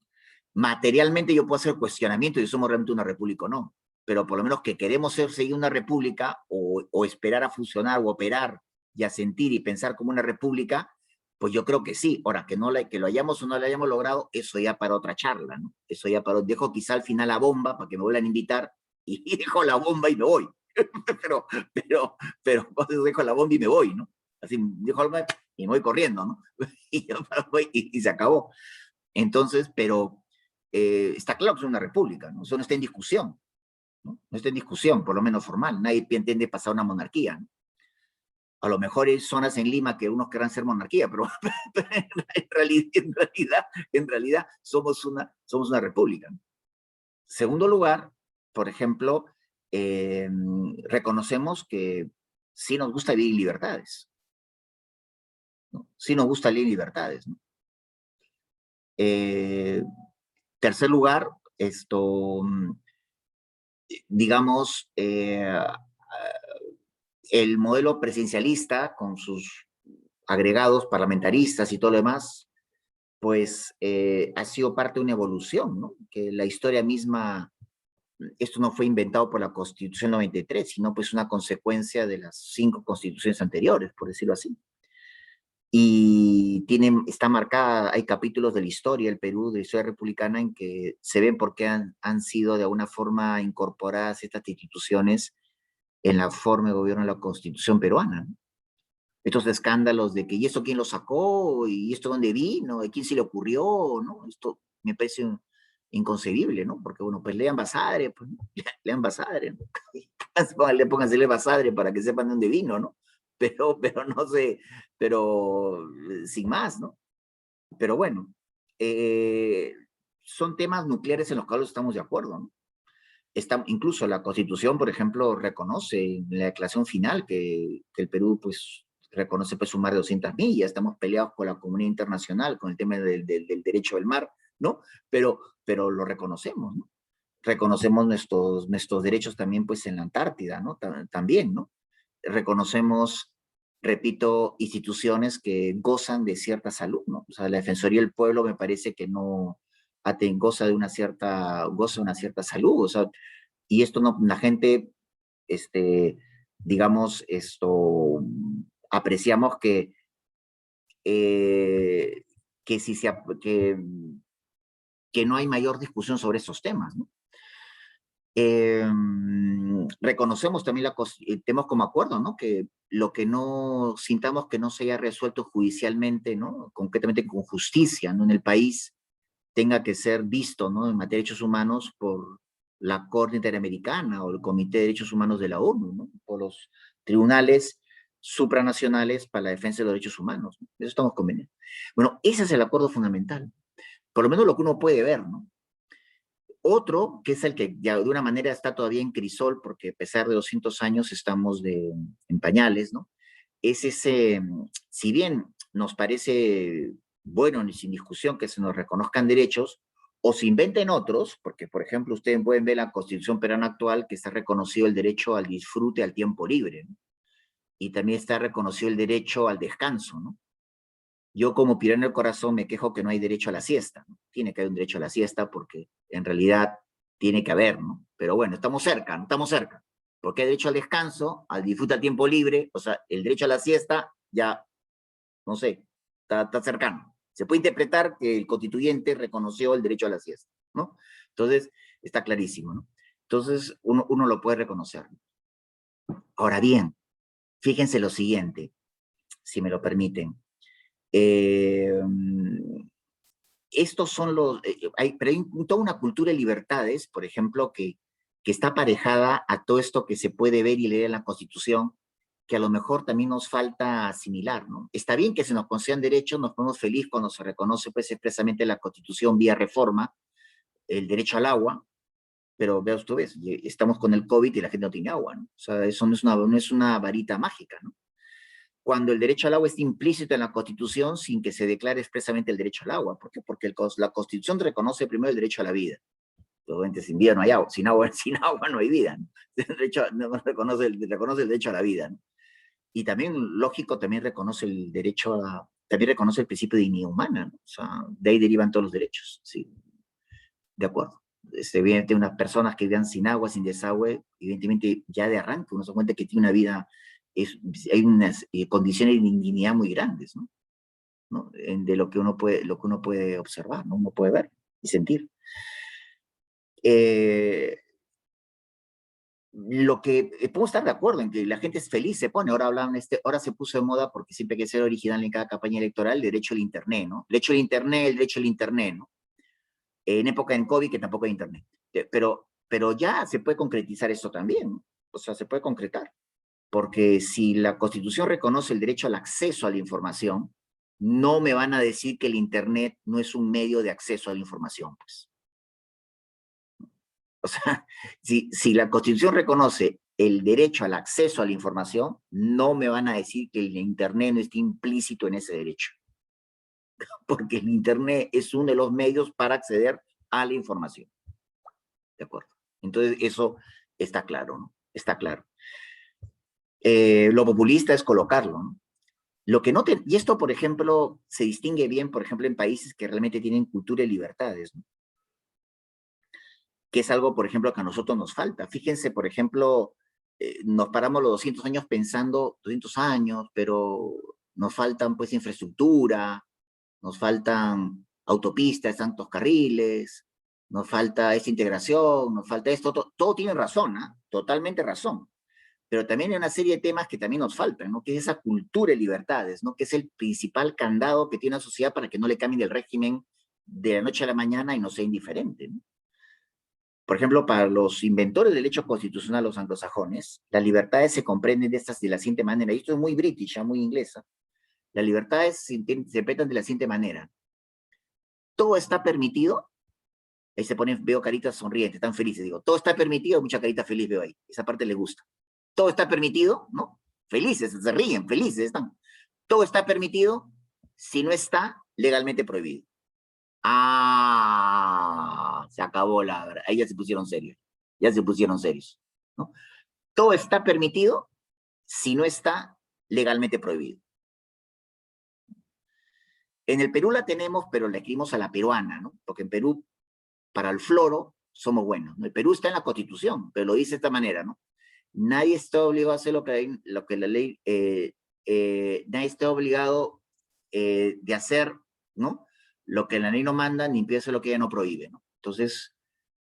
materialmente yo puedo hacer cuestionamiento de si somos realmente una república o no, pero por lo menos que queremos seguir una república o esperar a funcionar o operar y a sentir y pensar como una república, pues yo creo que sí. Ahora, que lo hayamos o no lo hayamos logrado, eso ya para otra charla, ¿no? Eso ya para, dejo quizá al final la bomba para que me vuelvan a invitar y dejo la bomba y me voy. pero dejo la bomba y me voy, ¿no? Así, dejo la bomba y me voy corriendo, ¿no? Y se acabó. Entonces, pero está claro que es una república, ¿no? Eso no está en discusión, ¿no? No está en discusión, por lo menos formal. Nadie entiende pasar a una monarquía, ¿no? A lo mejor hay zonas en Lima que unos querrán ser monarquía, pero, en realidad somos una república, ¿no? Segundo lugar, por ejemplo, reconocemos que sí nos gusta vivir en libertades, ¿no? Sí nos gusta vivir en libertades, ¿no? Tercer lugar, digamos, el modelo presidencialista con sus agregados parlamentaristas y todo lo demás, pues ha sido parte de una evolución, ¿no? Que la historia misma, esto no fue inventado por la Constitución 93, sino pues una consecuencia de las 5 constituciones anteriores, por decirlo así. Y está marcada, hay capítulos de la historia del Perú, de la historia republicana, en que se ven por qué han sido de alguna forma incorporadas estas instituciones en la forma de gobierno de la Constitución peruana, ¿no? Estos escándalos de que, ¿y esto quién lo sacó? ¿Y esto dónde vino? ¿A quién se le ocurrió? ¿No? Esto me parece inconcebible, ¿no? Porque, bueno, pues lean Basadre, pues, ¿no? Lean Basadre, ¿no? Pónganse Basadre para que sepan de dónde vino, ¿no? Pero no sé, pero sin más, ¿no? Pero bueno, eh, son temas nucleares en los cuales estamos de acuerdo, ¿no? Incluso la Constitución, por ejemplo, reconoce en la declaración final que el Perú, pues, reconoce pues un mar de 200 millas, estamos peleados con la comunidad internacional, con el tema del derecho del mar, ¿no? Pero lo reconocemos, ¿no? Reconocemos nuestros derechos también, pues, en la Antártida, ¿no? También, ¿no? Reconocemos, repito, instituciones que gozan de cierta salud, ¿no? O sea, la Defensoría del Pueblo me parece que no goza de goza de una cierta salud, o sea, y esto no, la gente, digamos, apreciamos eh, que, si se, que, que no hay mayor discusión sobre estos temas, ¿no? Reconocemos también tenemos como acuerdo, ¿no? Que lo que no sintamos que no se haya resuelto judicialmente, ¿no? Concretamente con justicia, ¿no? En el país, tenga que ser visto, ¿no? En materia de derechos humanos por la Corte Interamericana o el Comité de Derechos Humanos de la ONU, ¿no? Por los tribunales supranacionales para la defensa de los derechos humanos, ¿no? Eso estamos conveniendo. Bueno, ese es el acuerdo fundamental. Por lo menos lo que uno puede ver, ¿no? Otro, que es el que ya de una manera está todavía en crisol, porque a pesar de 200 años estamos en pañales, ¿no? Es ese, si bien nos parece bueno y sin discusión que se nos reconozcan derechos, o se inventen otros, porque por ejemplo ustedes pueden ver la Constitución peruana actual que está reconocido el derecho al disfrute, al tiempo libre, ¿no? Y también está reconocido el derecho al descanso, ¿no? Yo como pirano del corazón me quejo que no hay derecho a la siesta, ¿no? Tiene que haber un derecho a la siesta porque en realidad tiene que haber, ¿no? Pero bueno, estamos cerca, ¿no? Estamos cerca. Porque hay derecho al descanso, al disfrute al tiempo libre, o sea, el derecho a la siesta ya, no sé, está cercano. Se puede interpretar que el constituyente reconoció el derecho a la siesta, ¿no? Entonces, está clarísimo, ¿no? Entonces, uno lo puede reconocer. Ahora bien, fíjense lo siguiente, si me lo permiten. Eh, Estos son pero hay toda una cultura de libertades, por ejemplo, que está aparejada a todo esto que se puede ver y leer en la Constitución, que a lo mejor también nos falta asimilar, ¿no? Está bien que se nos concedan derechos, nos ponemos feliz cuando se reconoce pues expresamente en la Constitución vía reforma, el derecho al agua, pero veas tú ves, estamos con el COVID y la gente no tiene agua, ¿no? O sea, eso no es una varita mágica, ¿no? Cuando el derecho al agua está implícito en la Constitución sin que se declare expresamente el derecho al agua. ¿Por qué? Porque la Constitución reconoce primero el derecho a la vida. Obviamente sin vida no hay agua, sin agua, sin agua no hay vida. ¿No? El derecho, no reconoce el derecho a la vida. ¿No? Y también, lógico, también reconoce el derecho también reconoce el principio de dignidad humana. ¿No? O sea, de ahí derivan todos los derechos. Sí, de acuerdo. Evidentemente, unas personas que vivan sin agua, sin desagüe, evidentemente ya de arranque uno se da cuenta que tiene una vida, hay unas condiciones de indignidad muy grandes, ¿no? ¿No? De lo que uno puede observar, ¿no? Uno puede ver y sentir. Eh, lo que podemos estar de acuerdo en que la gente es feliz, se pone, ahora se puso de moda porque siempre hay que ser original en cada campaña electoral, el derecho al internet, ¿no? El derecho al internet, el derecho al internet, ¿no? En época en COVID que tampoco hay internet. Pero ya se puede concretizar eso también, ¿no? O sea, se puede concretar. Porque si la Constitución reconoce el derecho al acceso a la información, no me van a decir que el Internet no es un medio de acceso a la información, pues. O sea, si la Constitución reconoce el derecho al acceso a la información, no me van a decir que el Internet no esté implícito en ese derecho. Porque el Internet es uno de los medios para acceder a la información. ¿De acuerdo? Entonces, eso está claro, ¿no? Está claro. Lo populista es colocarlo, ¿no? Lo que no y esto, por ejemplo, se distingue bien, por ejemplo, en países que realmente tienen cultura y libertades, ¿no? Que es algo, por ejemplo, que a nosotros nos falta. Fíjense, por ejemplo, nos paramos los 200 años pensando, 200 años, pero nos faltan pues infraestructura, nos faltan autopistas, tantos carriles, nos falta esta integración, nos falta esto, todo tiene razón, ¿eh? Totalmente razón. Pero también hay una serie de temas que también nos faltan, ¿no? Que es esa cultura de libertades, ¿no? Que es el principal candado que tiene la sociedad para que no le cambien el régimen de la noche a la mañana y no sea indiferente, ¿no? Por ejemplo, para los inventores del hecho constitucional, los anglosajones, las libertades se comprenden de la siguiente manera, y esto es muy british, muy inglesa. Las libertades se interpretan de la siguiente manera. Todo está permitido, ahí se ponen, veo caritas sonrientes, están felices, digo, todo está permitido, mucha carita feliz veo ahí, esa parte le gusta. Todo está permitido, ¿no? Felices, se ríen, felices están. Todo está permitido si no está legalmente prohibido. Ah, se acabó ahí ya se pusieron serios, ya se pusieron serios, ¿no? Todo está permitido si no está legalmente prohibido. En el Perú la tenemos, pero la escribimos a la peruana, ¿no? Porque en Perú, para el floro, somos buenos. El Perú está en la Constitución, pero lo dice de esta manera, ¿no? Nadie está obligado a hacer lo que la ley, nadie está obligado de hacer, ¿no? Lo que la ley no manda, ni impide hacer lo que ella no prohíbe, ¿no? Entonces,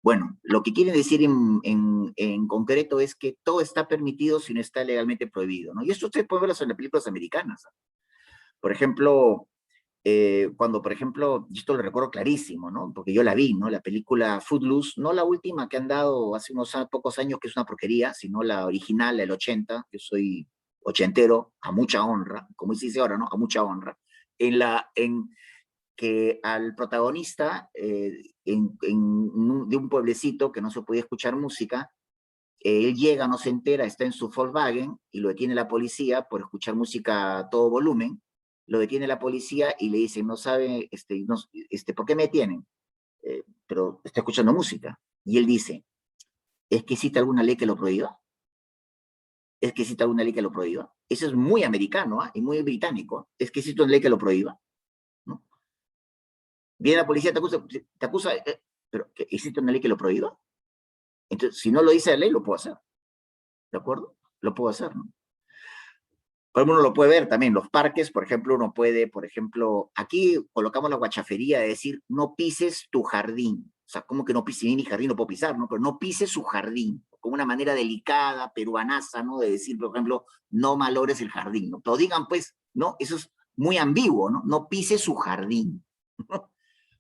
Bueno, lo que quieren decir en concreto es que todo está permitido si no está legalmente prohibido, ¿no? Y esto usted puede verlo en las películas americanas. Por ejemplo, cuando, por ejemplo, y esto lo recuerdo clarísimo, ¿no? Porque yo la vi, ¿no? La película Footloose, no la última que han dado hace unos pocos años, que es una porquería, sino la original, el 80, yo soy ochentero, a mucha honra, como se dice ahora, ¿no? A mucha honra. En que al protagonista de un pueblecito que no se podía escuchar música, él llega, no se entera, está en su Volkswagen y lo detiene la policía por escuchar música a todo volumen. Lo detiene la policía y le dice, no sabe, ¿por qué me detienen? Pero está escuchando música. Y él dice, ¿es que existe alguna ley que lo prohíba? ¿Es que existe alguna ley que lo prohíba? Eso es muy americano, ¿eh? Y muy británico. ¿Es que existe una ley que lo prohíba? ¿No? Viene la policía, te acusa, pero ¿existe una ley que lo prohíba? Entonces, si no lo dice la ley, lo puedo hacer. ¿De acuerdo? Lo puedo hacer, ¿no? Por ejemplo, uno lo puede ver también, los parques, por ejemplo, uno puede, por ejemplo, aquí colocamos la guachafería de decir, no pises tu jardín. O sea, ¿cómo que no pises mi jardín? No puedo pisar, ¿no? Pero no pises su jardín, como una manera delicada, peruanaza, ¿no? De decir, por ejemplo, no malores el jardín, ¿no? Pero digan, pues, ¿no? Eso es muy ambiguo, ¿no? No pises su jardín,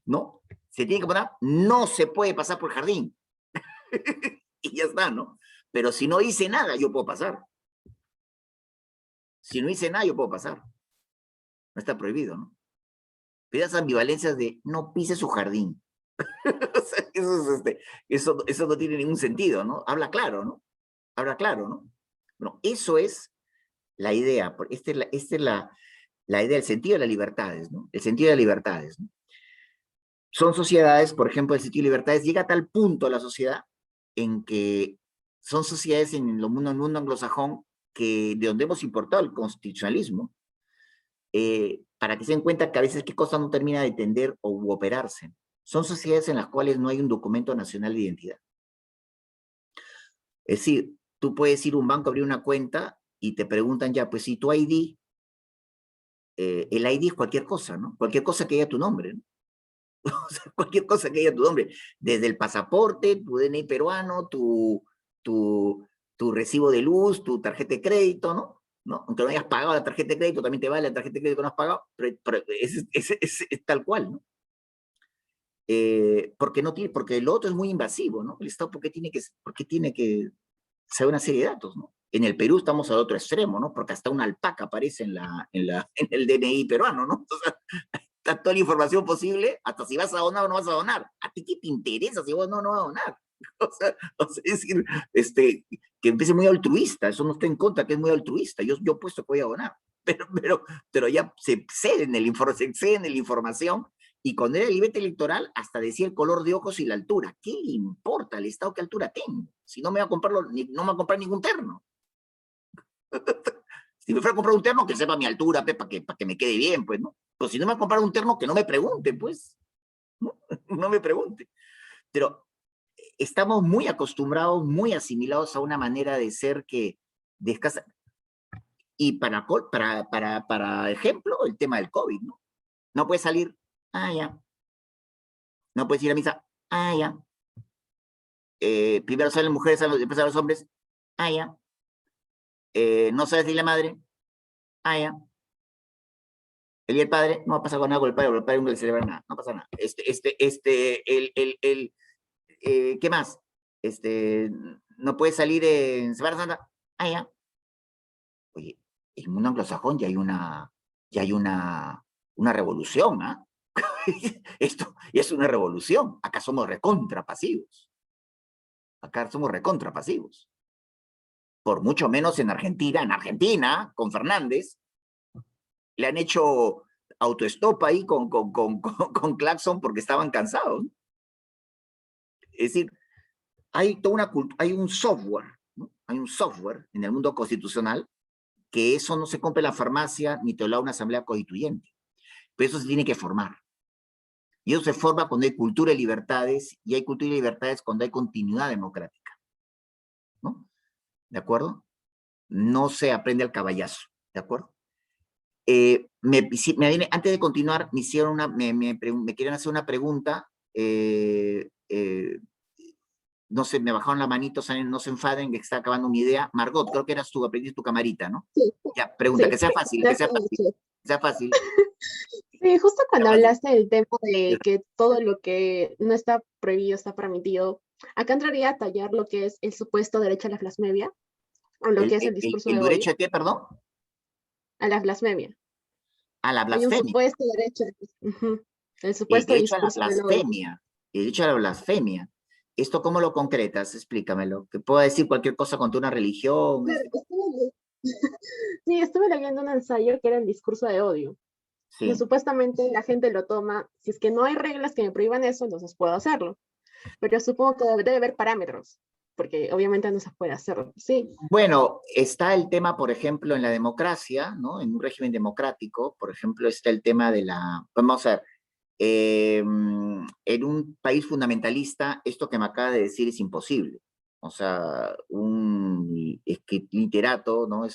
¿no? Se tiene que poner, no se puede pasar por el jardín. Y ya está, ¿no? Pero si no hice nada, yo puedo pasar. Si no hice nada, yo puedo pasar. No está prohibido, ¿no? Pero esas ambivalencias de no pise su jardín. O sea, eso no tiene ningún sentido, ¿no? Habla claro, ¿no? Habla claro, ¿no? Bueno, eso es la idea. Esta es la idea, el sentido de las libertades, ¿no? El sentido de las libertades, ¿no? Son sociedades, por ejemplo, el sentido de libertades llega a tal punto a la sociedad en que son sociedades en el mundo anglosajón que de donde hemos importado el constitucionalismo, para que se den cuenta que a veces qué cosa no termina de entender o operarse. Son sociedades en las cuales no hay un documento nacional de identidad. Es decir, tú puedes ir a un banco a abrir una cuenta y te preguntan ya, pues si tu ID, el ID es cualquier cosa, ¿no? Cualquier cosa que haya tu nombre, ¿no? O sea, cualquier cosa que haya tu nombre, desde el pasaporte, tu DNI peruano, tu, tu recibo de luz, tu tarjeta de crédito, ¿no? ¿No? Aunque no hayas pagado la tarjeta de crédito, también te vale la tarjeta de crédito que no has pagado, pero es tal cual, ¿no? Porque no tiene, porque lo otro es muy invasivo, ¿no? El Estado, ¿por qué tiene que saber una serie de datos, ¿no? En el Perú estamos al otro extremo, ¿no? Porque hasta una alpaca aparece en el DNI peruano, ¿no? O sea, está toda la información posible, hasta si vas a donar o no vas a donar. ¿A ti qué te interesa si vos no vas a donar? O sea, es decir, que empiece muy altruista, eso no está en contra, que es muy altruista, yo puesto que voy a donar, pero ya se exceden se exceden en la información, y cuando era el libete electoral, hasta decía el color de ojos y la altura. ¿Qué le importa al Estado qué altura tengo? Si no me va a comprarlo, no me va a comprar ningún terno. Si me fuera a comprar un terno, que sepa mi altura, para que me quede bien, pues, ¿no? Pues si no me va a comprar un terno, que no me pregunte, pues, ¿no? No me pregunte. Pero estamos muy acostumbrados, muy asimilados a una manera de ser que de escasa. Y para ejemplo, el tema del COVID, ¿no? No puedes salir, ya. No puedes ir a misa, ya. Primero salen las mujeres, después salen los hombres, ya. No sabes decir la madre, ya. El día del padre, no va a pasar con nada con el padre nunca le celebra nada, no pasa nada. ¿Qué más? No puede salir en Semana Santa, ya. Oye, en el mundo anglosajón ya hay una revolución, ¿ah? Esto es una revolución. Acá somos recontrapasivos. Acá somos recontrapasivos. Por mucho menos en Argentina. En Argentina, con Fernández, le han hecho autostop ahí con claxon porque estaban cansados. Es decir, hay un software, ¿no? Hay un software en el mundo constitucional que eso no se compra en la farmacia ni te lo da una asamblea constituyente. Pero eso se tiene que formar. Y eso se forma cuando hay cultura y libertades, y hay cultura y libertades cuando hay continuidad democrática, ¿no? ¿De acuerdo? No se aprende al caballazo, ¿de acuerdo? Antes de continuar, me querían hacer una pregunta no sé, me bajaron la manito, ¿saben? No se enfaden, que está acabando mi idea. Margot, creo que eras tú, aprendiste tu camarita, ¿no? Sí, Ya, pregunta, sí, ya estoy hecho. que sea fácil, Sí, justo que sea cuando fácil. hablaste del tema de que todo lo que no está prohibido está permitido, acá entraría a tallar lo que es el supuesto derecho a la blasfemia, o lo que es el discurso ¿El de odio, derecho de qué, perdón? a la blasfemia. A la Hay un blasfemia. supuesto derecho, ujú, el El supuesto derecho a la discurso del odio. blasfemia. El derecho a la blasfemia. ¿Esto cómo lo concretas? Explícamelo. Que pueda decir cualquier cosa contra una religión. Claro, sí, estuve leyendo un ensayo que era el discurso de odio. Que Sí. supuestamente la gente lo toma, si es que no hay reglas que me prohíban eso, entonces puedo hacerlo. Pero supongo que debe haber parámetros, porque obviamente no se puede hacerlo. Sí, Bueno, está el tema, por ejemplo, en la democracia, ¿no? En un régimen democrático, por ejemplo, está el tema de la, vamos a ver, en un país fundamentalista, esto que me acaba de decir es imposible. O sea, un literato, ¿no?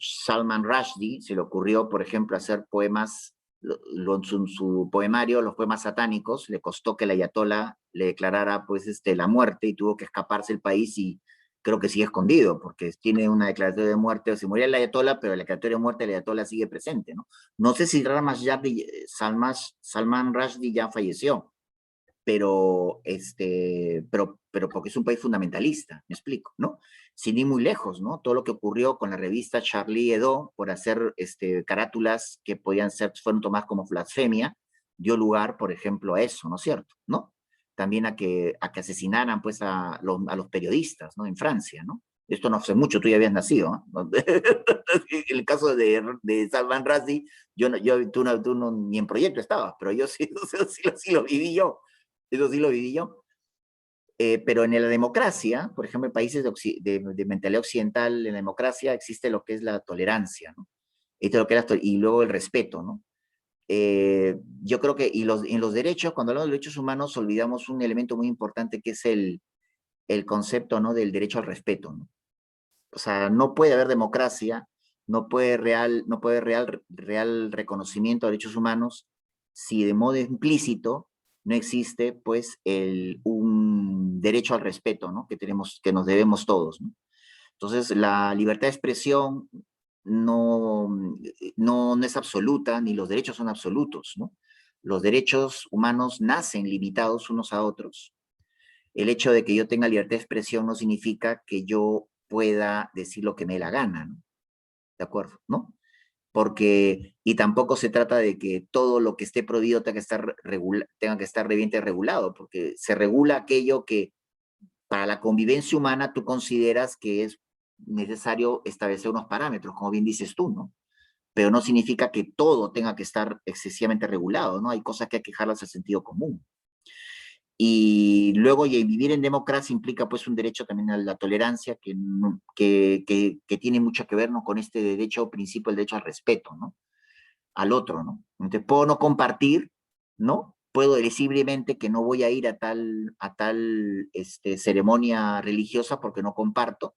Salman Rushdie se le ocurrió, por ejemplo, hacer poemas, su poemario, los poemas satánicos, le costó que el ayatollah le declarara pues la muerte y tuvo que escaparse del país y creo que sigue escondido porque tiene una declaración de muerte, o se murió el ayatollah, pero la declaratoria de muerte del ayatollah sigue presente, ¿no? No sé si Salman Rushdie ya falleció, pero porque es un país fundamentalista, me explico, ¿no? Sin ir muy lejos, ¿no? Todo lo que ocurrió con la revista Charlie Hebdo por hacer carátulas que podían ser, fueron tomadas como blasfemia, dio lugar, por ejemplo, a eso, ¿no es cierto? ¿No? También a que asesinaran, pues, a los periodistas, ¿no? En Francia, ¿no? Esto no hace mucho, tú ya habías nacido, ¿no? En el caso de Salman Rushdie, tú no, ni en proyecto estabas, pero yo sí, sí lo viví yo. Eso sí lo viví yo. Pero en la democracia, por ejemplo, en países de mentalidad occidental, en la democracia existe lo que es la tolerancia, ¿no? Y luego el respeto, ¿no? Yo creo que, en los derechos, cuando hablamos de derechos humanos, olvidamos un elemento muy importante que es el concepto, ¿no? Del derecho al respeto, ¿no? O sea, no puede haber democracia, no puede real reconocimiento de derechos humanos si de modo implícito no existe, pues, un derecho al respeto, ¿no? Que nos debemos todos, ¿no? Entonces, la libertad de expresión no, no es absoluta, ni los derechos son absolutos, ¿no? Los derechos humanos nacen limitados unos a otros. El hecho de que yo tenga libertad de expresión no significa que yo pueda decir lo que me dé la gana, ¿no? ¿De acuerdo? ¿No? Y tampoco se trata de que todo lo que esté prohibido tenga que estar bien regulado, porque se regula aquello que para la convivencia humana tú consideras que es necesario establecer unos parámetros, como bien dices tú, ¿no? Pero no significa que todo tenga que estar excesivamente regulado, ¿no? Hay cosas que hay que dejarlas al sentido común. Y luego vivir en democracia implica pues un derecho también a la tolerancia que tiene mucho que ver, ¿no? Con este derecho, principio, el derecho al respeto, ¿no? Al otro, ¿no? Entonces puedo no compartir, ¿no? Puedo decir libremente que no voy a ir a tal ceremonia religiosa porque no comparto,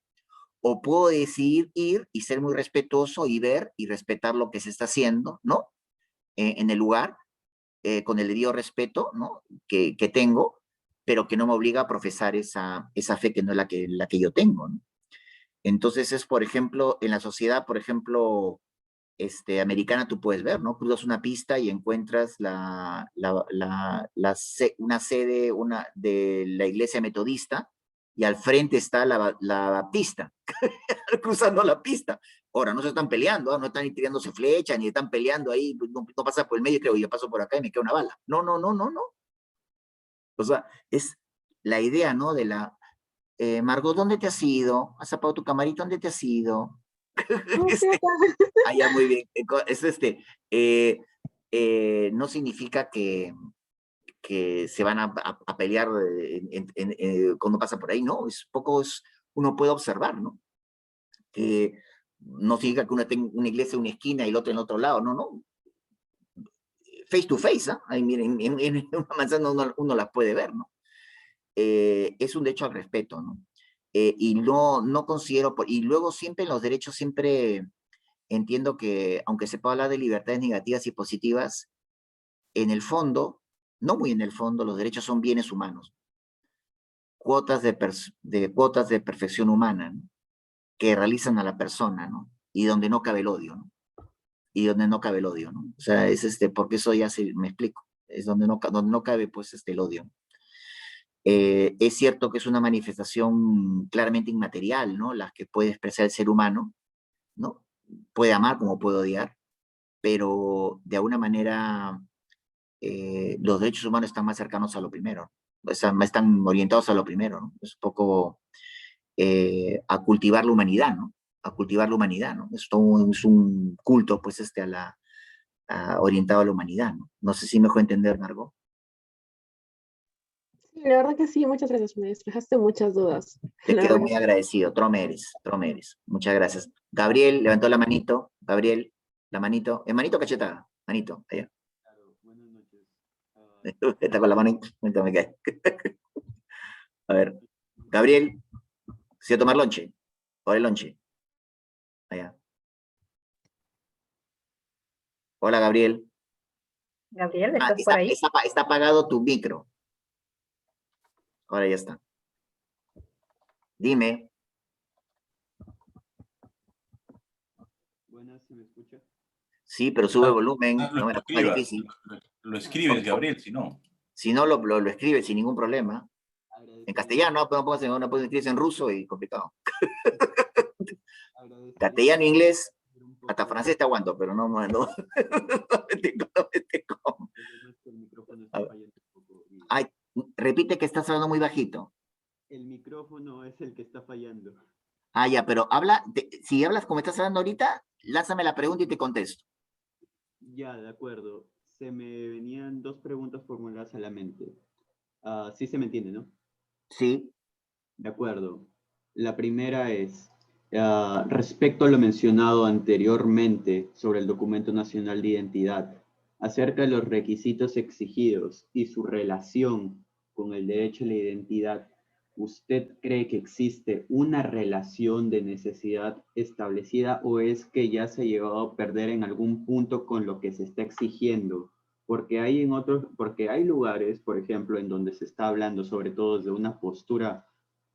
o puedo decidir ir y ser muy respetuoso y ver y respetar lo que se está haciendo, ¿no? En el lugar, con el debido respeto, ¿no? Que tengo, pero que no me obliga a profesar esa fe que no es la que yo tengo, ¿no? Entonces es, por ejemplo, en la sociedad, por ejemplo, americana, tú puedes ver, ¿no? Cruzas una pista y encuentras una sede de la iglesia metodista y al frente está la baptista, cruzando la pista. Ahora, no se están peleando, ¿no? No están ni tirándose flechas, ni están peleando ahí, no pasa por el medio, creo, yo paso por acá y me queda una bala. No, no, no, no, no. O sea, es la idea, ¿no? Margot, ¿dónde te has ido? ¿Has apagado tu camarita? ¿Dónde te has ido? no estoy acá. Ya muy bien. Es no significa que se van a pelear cuando pasa por ahí, ¿no? Uno puede observar, ¿no? Que no significa que uno tenga una iglesia en una esquina y el otro en otro lado, no, no. Face to face, ¿ah? Ahí miren, en una manzana uno las puede ver, ¿no? Es un derecho al respeto, ¿no? Y no considero, y luego siempre en los derechos, siempre entiendo que, aunque se pueda hablar de libertades negativas y positivas, en el fondo, no muy en el fondo, los derechos son bienes humanos. cuotas de perfección humana, ¿no? Que realizan a la persona, ¿no? Y donde no cabe el odio, ¿no? Y donde no cabe el odio, ¿no? O sea, es porque eso ya me explico, es donde no cabe, pues, el odio. Es cierto que es una manifestación claramente inmaterial, ¿no? La que puede expresar el ser humano, ¿no? Puede amar como puede odiar, pero de alguna manera los derechos humanos están más cercanos a lo primero, están orientados a lo primero, ¿no? Es un poco a cultivar la humanidad, ¿no? A cultivar la humanidad, ¿no? Es un culto, pues, orientado a la humanidad, ¿no? No sé si me dejó entender, Margot. Sí, la verdad que sí, muchas gracias, me despejaste muchas dudas. Te La quedo verdad que muy sí. agradecido, Trome eres. Muchas gracias. Gabriel levantó la manito, Gabriel, la manito, manito cachetada, manito, allá. Claro, buenas noches. Está con la mano, ahorita me cae. A ver, Gabriel, ¿sí a tomar lonche? ¿O el lonche? Allá. Hola, Gabriel. Gabriel, ¿estás por Está, ahí? está apagado tu micro. Ahora ya está. Dime. Buenas, ¿se me escucha? Sí, pero sube volumen, Lo no me la pongas escribas, difícil. lo escribes, Gabriel, si no. Si no, lo escribes sin ningún problema. En castellano, no puedes escribirse en ruso y complicado. Castellano, inglés, hasta francés te aguanto, pero no, El micrófono está fallando un poco. Ay, repite que estás hablando muy bajito. El micrófono es el que está fallando. Ah, ya, pero si hablas como estás hablando ahorita, lánzame la pregunta y te contesto. Ya, de acuerdo. Se me venían dos preguntas formuladas a la mente. Sí se me entiende, ¿no? Sí. De acuerdo. La primera es, respecto a lo mencionado anteriormente sobre el Documento Nacional de Identidad, acerca de los requisitos exigidos y su relación con el derecho a la identidad, ¿usted cree que existe una relación de necesidad establecida o es que ya se ha llegado a perder en algún punto con lo que se está exigiendo? Porque hay lugares, por ejemplo, en donde se está hablando sobre todo de una postura,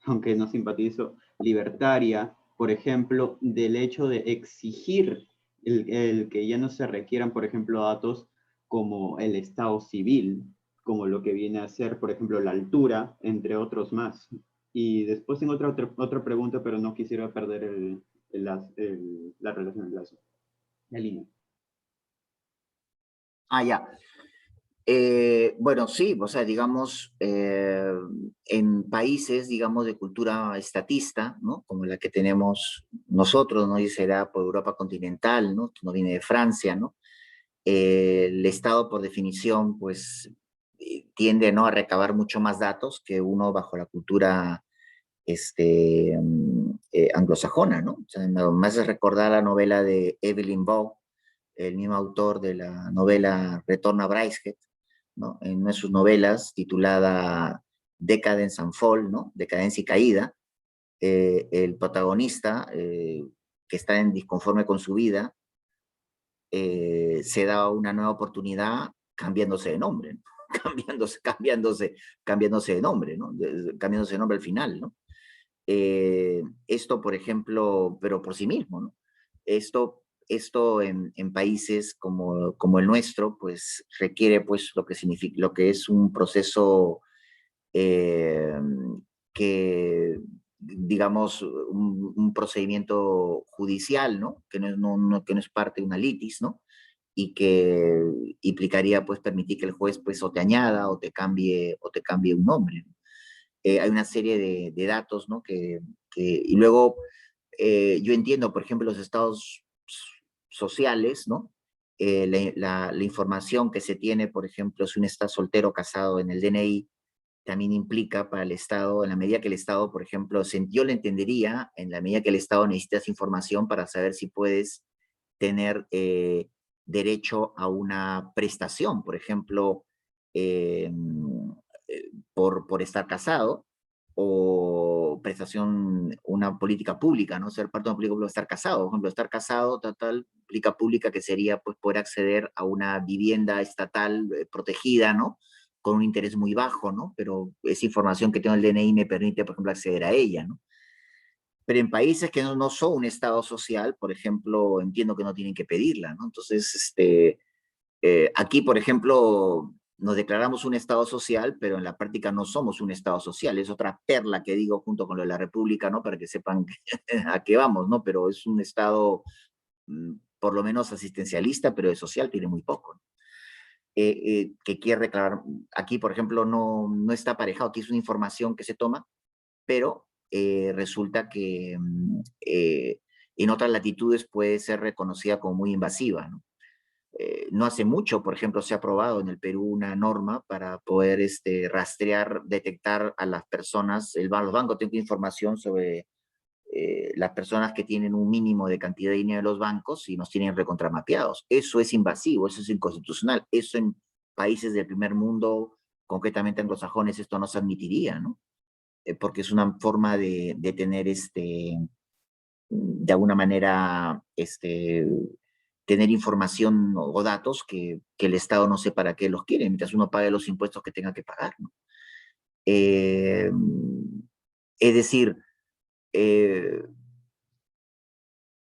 aunque no simpatizo, libertaria, por ejemplo, del hecho de exigir el que ya no se requieran, por ejemplo, datos como el estado civil, como lo que viene a ser, por ejemplo, la altura, entre otros más. Y después tengo otra pregunta, pero no quisiera perder la relación, la línea. Ah, ya. Bueno, sí, o sea, digamos, en países, digamos, de cultura estatista, ¿no? Como la que tenemos nosotros, ¿no? Y será por Europa continental, ¿no? No viene de Francia, ¿no? El Estado, por definición, pues, tiende, ¿no? A recabar mucho más datos que uno bajo la cultura, anglosajona, ¿no? O sea, me hace recordar la novela de Evelyn Waugh, el mismo autor de la novela Retorno a Brideshead, ¿no? En una de sus novelas titulada Decadence and Fall, ¿no? Decadencia y caída, el protagonista, que está en disconforme con su vida, se da una nueva oportunidad cambiándose de nombre, ¿no? cambiándose de nombre, ¿no? Cambiándose de nombre al final, ¿no? Esto, por ejemplo, pero por sí mismo, ¿no? Esto en países como el nuestro, pues requiere pues lo que significa, lo que es un proceso eh, que, digamos, un procedimiento judicial, ¿no? Que no es parte de una litis, ¿no? Y que implicaría pues permitir que el juez pues o te añada o te cambie un nombre. Hay una serie de datos, ¿no? Y luego yo entiendo, por ejemplo, los estados sociales, ¿no? La información que se tiene, por ejemplo, si uno está soltero o casado en el DNI, también implica para el Estado, en la medida que el Estado, por ejemplo, yo le entendería, en la medida que el Estado necesita esa información para saber si puedes tener derecho a una prestación, por ejemplo, eh, por estar casado, o prestación, una política pública, ¿no? Ser parte de una política pública, estar casado, por ejemplo, estar casado, tal, política pública que sería, pues, poder acceder a una vivienda estatal protegida, ¿no? con un interés muy bajo, ¿no? Pero esa información que tengo en el DNI me permite, por ejemplo, acceder a ella, ¿no? Pero en países que no son un Estado social, por ejemplo, entiendo que no tienen que pedirla, ¿no? Entonces, aquí, por ejemplo, nos declaramos un Estado social, pero en la práctica no somos un Estado social. Es otra perla que digo junto con lo de la República, ¿no? Para que sepan a qué vamos, ¿no? Pero es un Estado, por lo menos asistencialista, pero de social tiene muy poco, ¿no? Que quiere reclamar. Aquí, por ejemplo, no está aparejado. Aquí es una información que se toma, pero resulta que en otras latitudes puede ser reconocida como muy invasiva, ¿no? No hace mucho, por ejemplo, se ha aprobado en el Perú una norma para poder rastrear, detectar a las personas, los bancos tienen información sobre las personas que tienen un mínimo de cantidad de dinero en los bancos y nos tienen recontramapeados. Eso es invasivo, eso es inconstitucional. Eso en países del primer mundo, concretamente anglosajones, esto no se admitiría, ¿no? Porque es una forma de tener de alguna manera, tener información o datos que el Estado no sé para qué los quiere, mientras uno pague los impuestos que tenga que pagar, ¿no? Es decir, eh,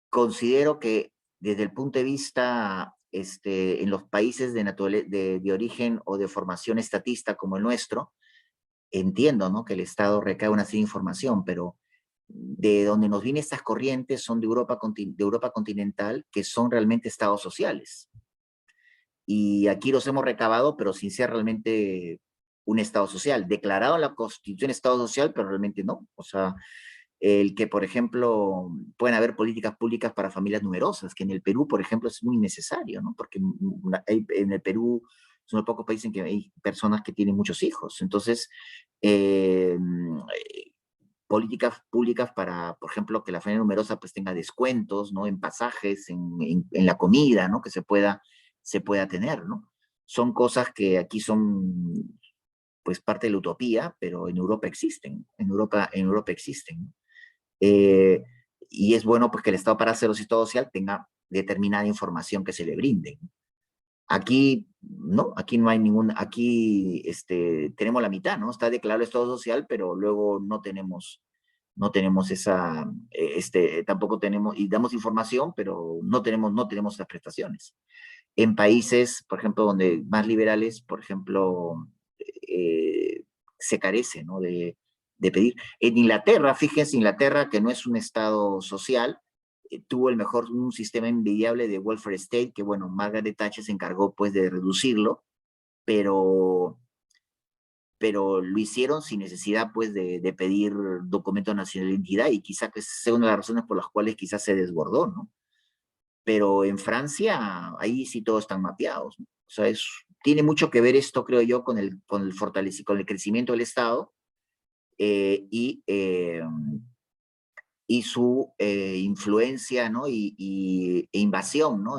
considero que desde el punto de vista en los países de origen o de formación estatista como el nuestro, entiendo, ¿no? Que el Estado recae una serie de información, pero de donde nos vienen estas corrientes son de Europa continental, que son realmente estados sociales. Y aquí los hemos recabado, pero sin ser realmente un estado social. Declarado en la Constitución estado social, pero realmente no. O sea, el que, por ejemplo, pueden haber políticas públicas para familias numerosas, que en el Perú, por ejemplo, es muy necesario, ¿no? Porque en el Perú son los pocos países en que hay personas que tienen muchos hijos. Entonces, eh, políticas públicas para, por ejemplo, que la familia numerosa pues tenga descuentos, ¿no? En pasajes, en la comida, ¿no? Que se pueda tener, ¿no? Son cosas que aquí son pues parte de la utopía, pero en Europa existen, en Europa existen, ¿no? Eh, y es bueno pues que el Estado para hacer el Estado social tenga determinada información que se le brinde, ¿no? Aquí no, aquí no hay ningún, aquí tenemos la mitad, ¿no? Está declarado el Estado social, pero luego no tenemos esa, tampoco tenemos, y damos información, pero no tenemos esas prestaciones. En países, por ejemplo, donde más liberales, por ejemplo, se carece, ¿no? De pedir. En Inglaterra, fíjense, Inglaterra, que no es un Estado social, tuvo un sistema envidiable de welfare state, que bueno, Margaret Thatcher se encargó pues de reducirlo, pero, pero lo hicieron sin necesidad pues de pedir documento nacional de identidad y quizá que sea una de las razones por las cuales quizás se desbordó, ¿no? Pero en Francia, ahí sí todos están mapeados, ¿no? O sea, tiene mucho que ver esto, creo yo, con con el crecimiento del Estado eh, y, eh, y su influencia, ¿no? E invasión, ¿no?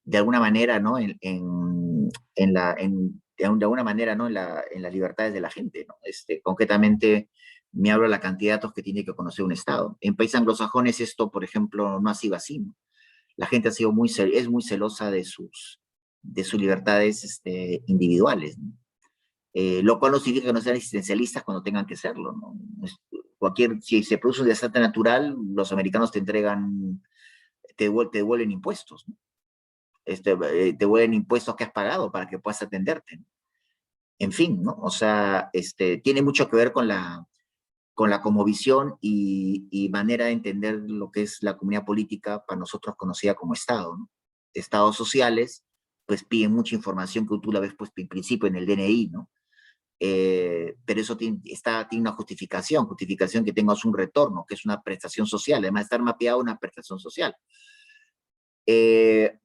De alguna manera, ¿no? De alguna manera, ¿no? En las libertades de la gente, ¿no? Concretamente, me hablo de la cantidad de datos que tiene que conocer un Estado. En países anglosajones esto, por ejemplo, no ha sido así, ¿no? La gente ha sido es muy celosa de sus libertades individuales, ¿no? Lo cual no significa que no sean existencialistas cuando tengan que serlo, ¿no? Si se produce un desastre natural, los americanos te entregan, te devuelven impuestos, ¿no? Te devuelven impuestos que has pagado para que puedas atenderte, ¿no? En fin, ¿no? O sea, tiene mucho que ver con la conmovisión y manera de entender lo que es la comunidad política para nosotros conocida como Estado, ¿no? Estados sociales, pues piden mucha información que tú la ves pues en principio en el DNI, ¿no? Pero eso tiene una justificación que tengas un retorno, que es una prestación social, además de estar mapeado una prestación social. Eh,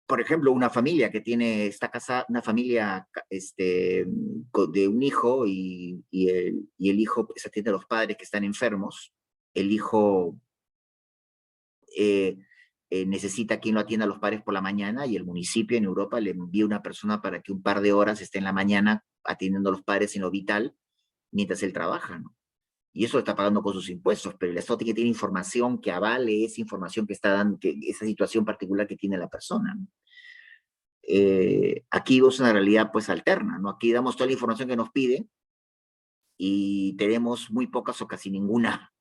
por ejemplo, una familia que está casada, una familia de un hijo y el hijo pues, atiende a los padres que están enfermos, el hijo necesita quien lo atienda a los padres por la mañana y el municipio en Europa le envía una persona para que un par de horas esté en la mañana atendiendo a los padres en lo vital mientras él trabaja, ¿no? Y eso lo está pagando con sus impuestos, pero el Estado tiene que tener información que avale esa información que está dando, esa situación particular que tiene la persona, ¿no? Aquí es una realidad pues alterna, ¿no? Aquí damos toda la información que nos pide y tenemos muy pocas o casi ninguna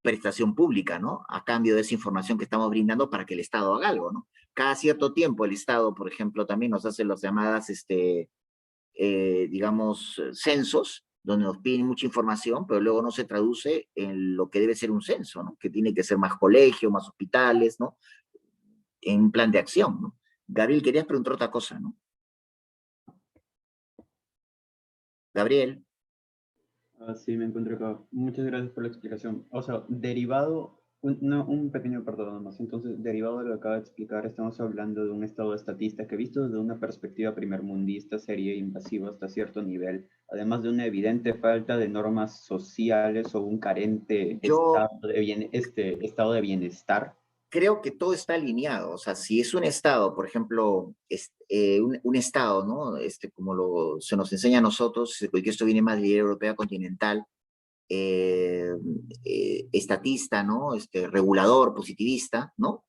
prestación pública, ¿no? A cambio de esa información que estamos brindando para que el Estado haga algo, ¿no? Cada cierto tiempo el Estado, por ejemplo, también nos hace las llamadas, digamos, censos, donde nos piden mucha información, pero luego no se traduce en lo que debe ser un censo, ¿no? Que tiene que ser más colegios, más hospitales, ¿no? En un plan de acción, ¿no? Gabriel, querías preguntar otra cosa, ¿no? Gabriel. Sí, me encuentro acá. Muchas gracias por la explicación. O sea, derivado, un pequeño perdón nomás. Entonces, derivado de lo que acaba de explicar, estamos hablando de un estado estatista que, visto desde una perspectiva primermundista, sería invasivo hasta cierto nivel, además de una evidente falta de normas sociales o un carente Yo estado de bienestar. creo que todo está alineado. O sea, si es un Estado, por ejemplo, un Estado, ¿no? Como se nos enseña a nosotros, que esto viene más de la idea europea continental, estatista, ¿no? Regulador, positivista, ¿no?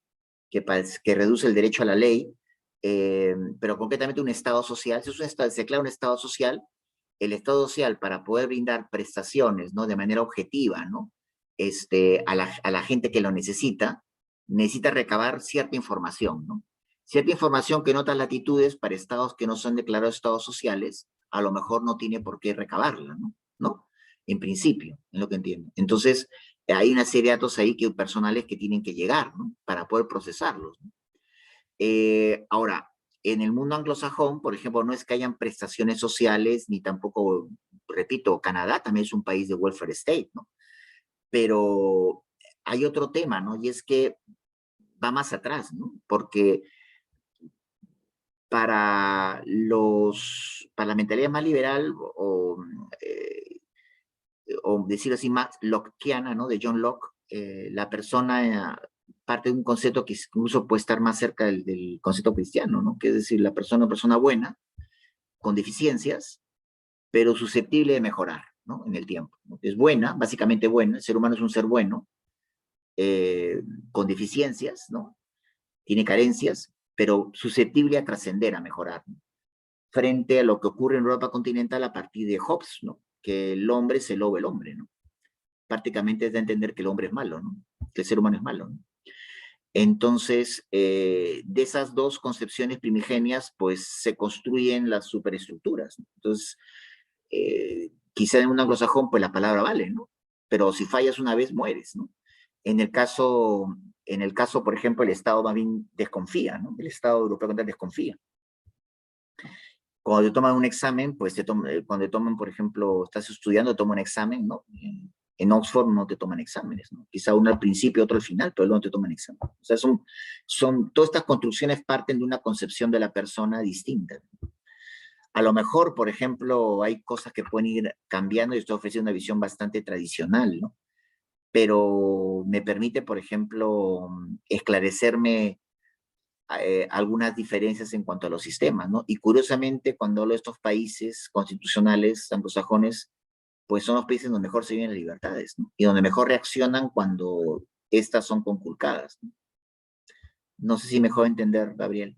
Que reduce el derecho a la ley, pero concretamente un Estado social. Si es un estado, se declara un Estado social, el Estado social para poder brindar prestaciones, ¿no? De manera objetiva, ¿no? A la gente que lo necesita recabar cierta información, ¿no? Cierta información que en otras latitudes, para estados que no son declarados estados sociales, a lo mejor no tiene por qué recabarla, ¿no? ¿No? En principio, en lo que entiendo. Entonces, hay una serie de datos ahí personales que tienen que llegar, ¿no? Para poder procesarlos, ¿no? Ahora, en el mundo anglosajón, por ejemplo, no es que hayan prestaciones sociales, ni tampoco, repito, Canadá también es un país de welfare state, ¿no? Pero hay otro tema, ¿no? Y es que va más atrás, ¿no? Porque para la mentalidad más liberal o decirlo así, más lockeana, ¿no? De John Locke, la persona parte de un concepto que incluso puede estar más cerca del concepto cristiano, ¿no? Que es decir, la persona, una persona buena, con deficiencias, pero susceptible de mejorar, ¿no? En el tiempo, ¿no? Es buena, básicamente buena, el ser humano es un ser bueno, con deficiencias, ¿no? Tiene carencias, pero susceptible a trascender, a mejorar, ¿no? Frente a lo que ocurre en Europa continental a partir de Hobbes, ¿no? Que el hombre se lobe el hombre, ¿no? Prácticamente es de entender que el hombre es malo, ¿no? Que el ser humano es malo, ¿no? Entonces, de esas dos concepciones primigenias, pues se construyen las superestructuras, ¿no? Entonces, quizá en un anglosajón, pues la palabra vale, ¿no? Pero si fallas una vez, mueres, ¿no? En el caso, por ejemplo, el Estado más bien desconfía, ¿no? El Estado europeo desconfía. Cuando te toman un examen, pues cuando te toman, por ejemplo, estás estudiando, te toman un examen, ¿no? En Oxford no te toman exámenes, ¿no? Quizá uno al principio, otro al final, pero luego no te toman examen. O sea, todas estas construcciones parten de una concepción de la persona distinta. A lo mejor, por ejemplo, hay cosas que pueden ir cambiando y estoy ofreciendo una visión bastante tradicional, ¿no? Pero me permite, por ejemplo, esclarecerme algunas diferencias en cuanto a los sistemas, ¿no? Y curiosamente, cuando hablo de estos países constitucionales anglosajones, pues son los países donde mejor se viven las libertades, ¿no? Y donde mejor reaccionan cuando estas son conculcadas, ¿no? No sé si mejor entender, Gabriel.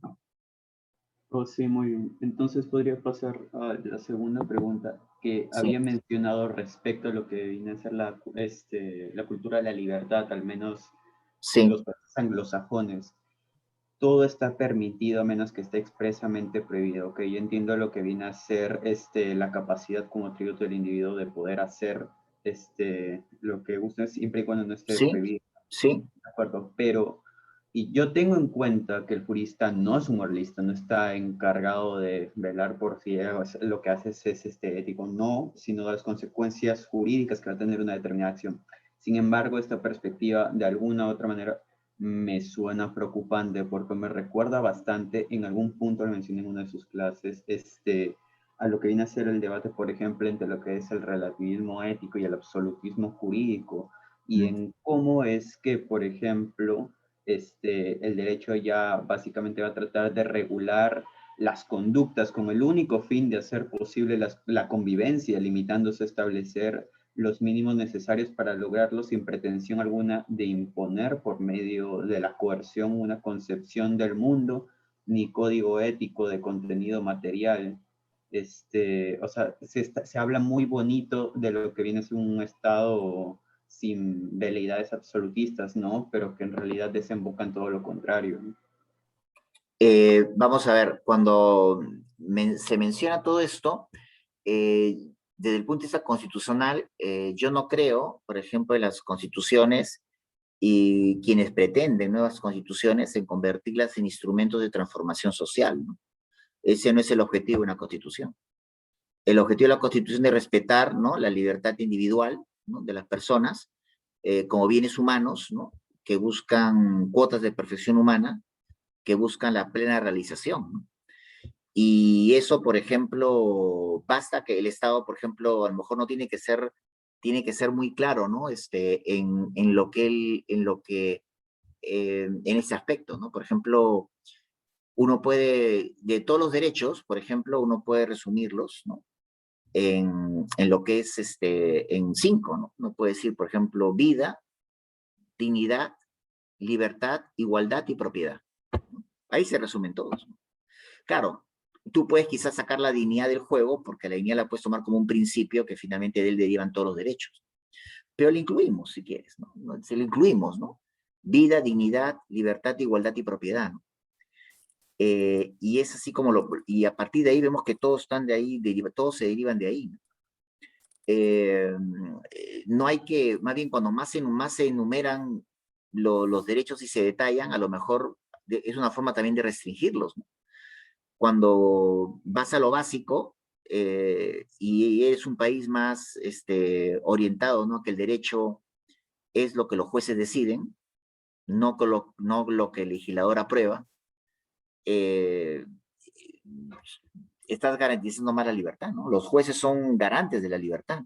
Oh, sí, muy bien. Entonces podría pasar a la segunda pregunta que Sí, había mencionado respecto a lo que viene a ser la cultura de la libertad, al menos en sí, los países anglosajones. Todo está permitido a menos que esté expresamente prohibido. Ok, yo entiendo lo que viene a ser la capacidad como atributo del individuo de poder hacer lo que guste siempre y cuando no esté sí, prohibido. sí, De acuerdo, pero y yo tengo en cuenta que el jurista no es un moralista, no está encargado de velar por si lo que hace es ético, no, sino de las consecuencias jurídicas que va a tener una determinada acción. Sin embargo, esta perspectiva de alguna u otra manera me suena preocupante porque me recuerda bastante, en algún punto lo mencioné en una de sus clases, a lo que viene a ser el debate, por ejemplo, entre lo que es el relativismo ético y el absolutismo jurídico, y en cómo es que, por ejemplo, el derecho ya básicamente va a tratar de regular las conductas con el único fin de hacer posible la convivencia, limitándose a establecer los mínimos necesarios para lograrlo sin pretensión alguna de imponer por medio de la coerción una concepción del mundo ni código ético de contenido material. O sea, se habla muy bonito de lo que viene a ser un Estado sin veleidades absolutistas, ¿no? Pero que en realidad desemboca en todo lo contrario, ¿no? Vamos a ver, cuando se menciona todo esto, desde el punto de vista constitucional, yo no creo, por ejemplo, en las constituciones y quienes pretenden nuevas constituciones en convertirlas en instrumentos de transformación social, ¿no? Ese no es el objetivo de una constitución. El objetivo de la constitución es respetar, ¿no?, la libertad individual, ¿no?, de las personas como bienes humanos, ¿no?, que buscan cuotas de perfección humana, que buscan la plena realización, ¿no? Y eso, por ejemplo, basta que el Estado, por ejemplo, a lo mejor no tiene que ser muy claro, ¿no? En lo que en ese aspecto, ¿no? Por ejemplo, uno puede, de todos los derechos, por ejemplo, uno puede resumirlos, ¿no? En lo que es, en 5, ¿no? Uno puede decir, por ejemplo, vida, dignidad, libertad, igualdad y propiedad, ¿no? Ahí se resumen todos, ¿no? Claro, tú puedes quizás sacar la dignidad del juego, porque la dignidad la puedes tomar como un principio que finalmente de él derivan todos los derechos. Pero le incluimos, si quieres, ¿no? Se lo incluimos, ¿no? Vida, dignidad, libertad, igualdad y propiedad, ¿no? Y es así como y a partir de ahí vemos que todos están de ahí, todos se derivan de ahí, ¿no? No hay que, más bien cuando más se enumeran los derechos y se detallan, a lo mejor es una forma también de restringirlos, ¿no? Cuando vas a lo básico y eres un país más orientado, ¿no?, que el derecho es lo que los jueces deciden, no lo que el legislador aprueba, eh, estás garantizando más la libertad, ¿no? Los jueces son garantes de la libertad.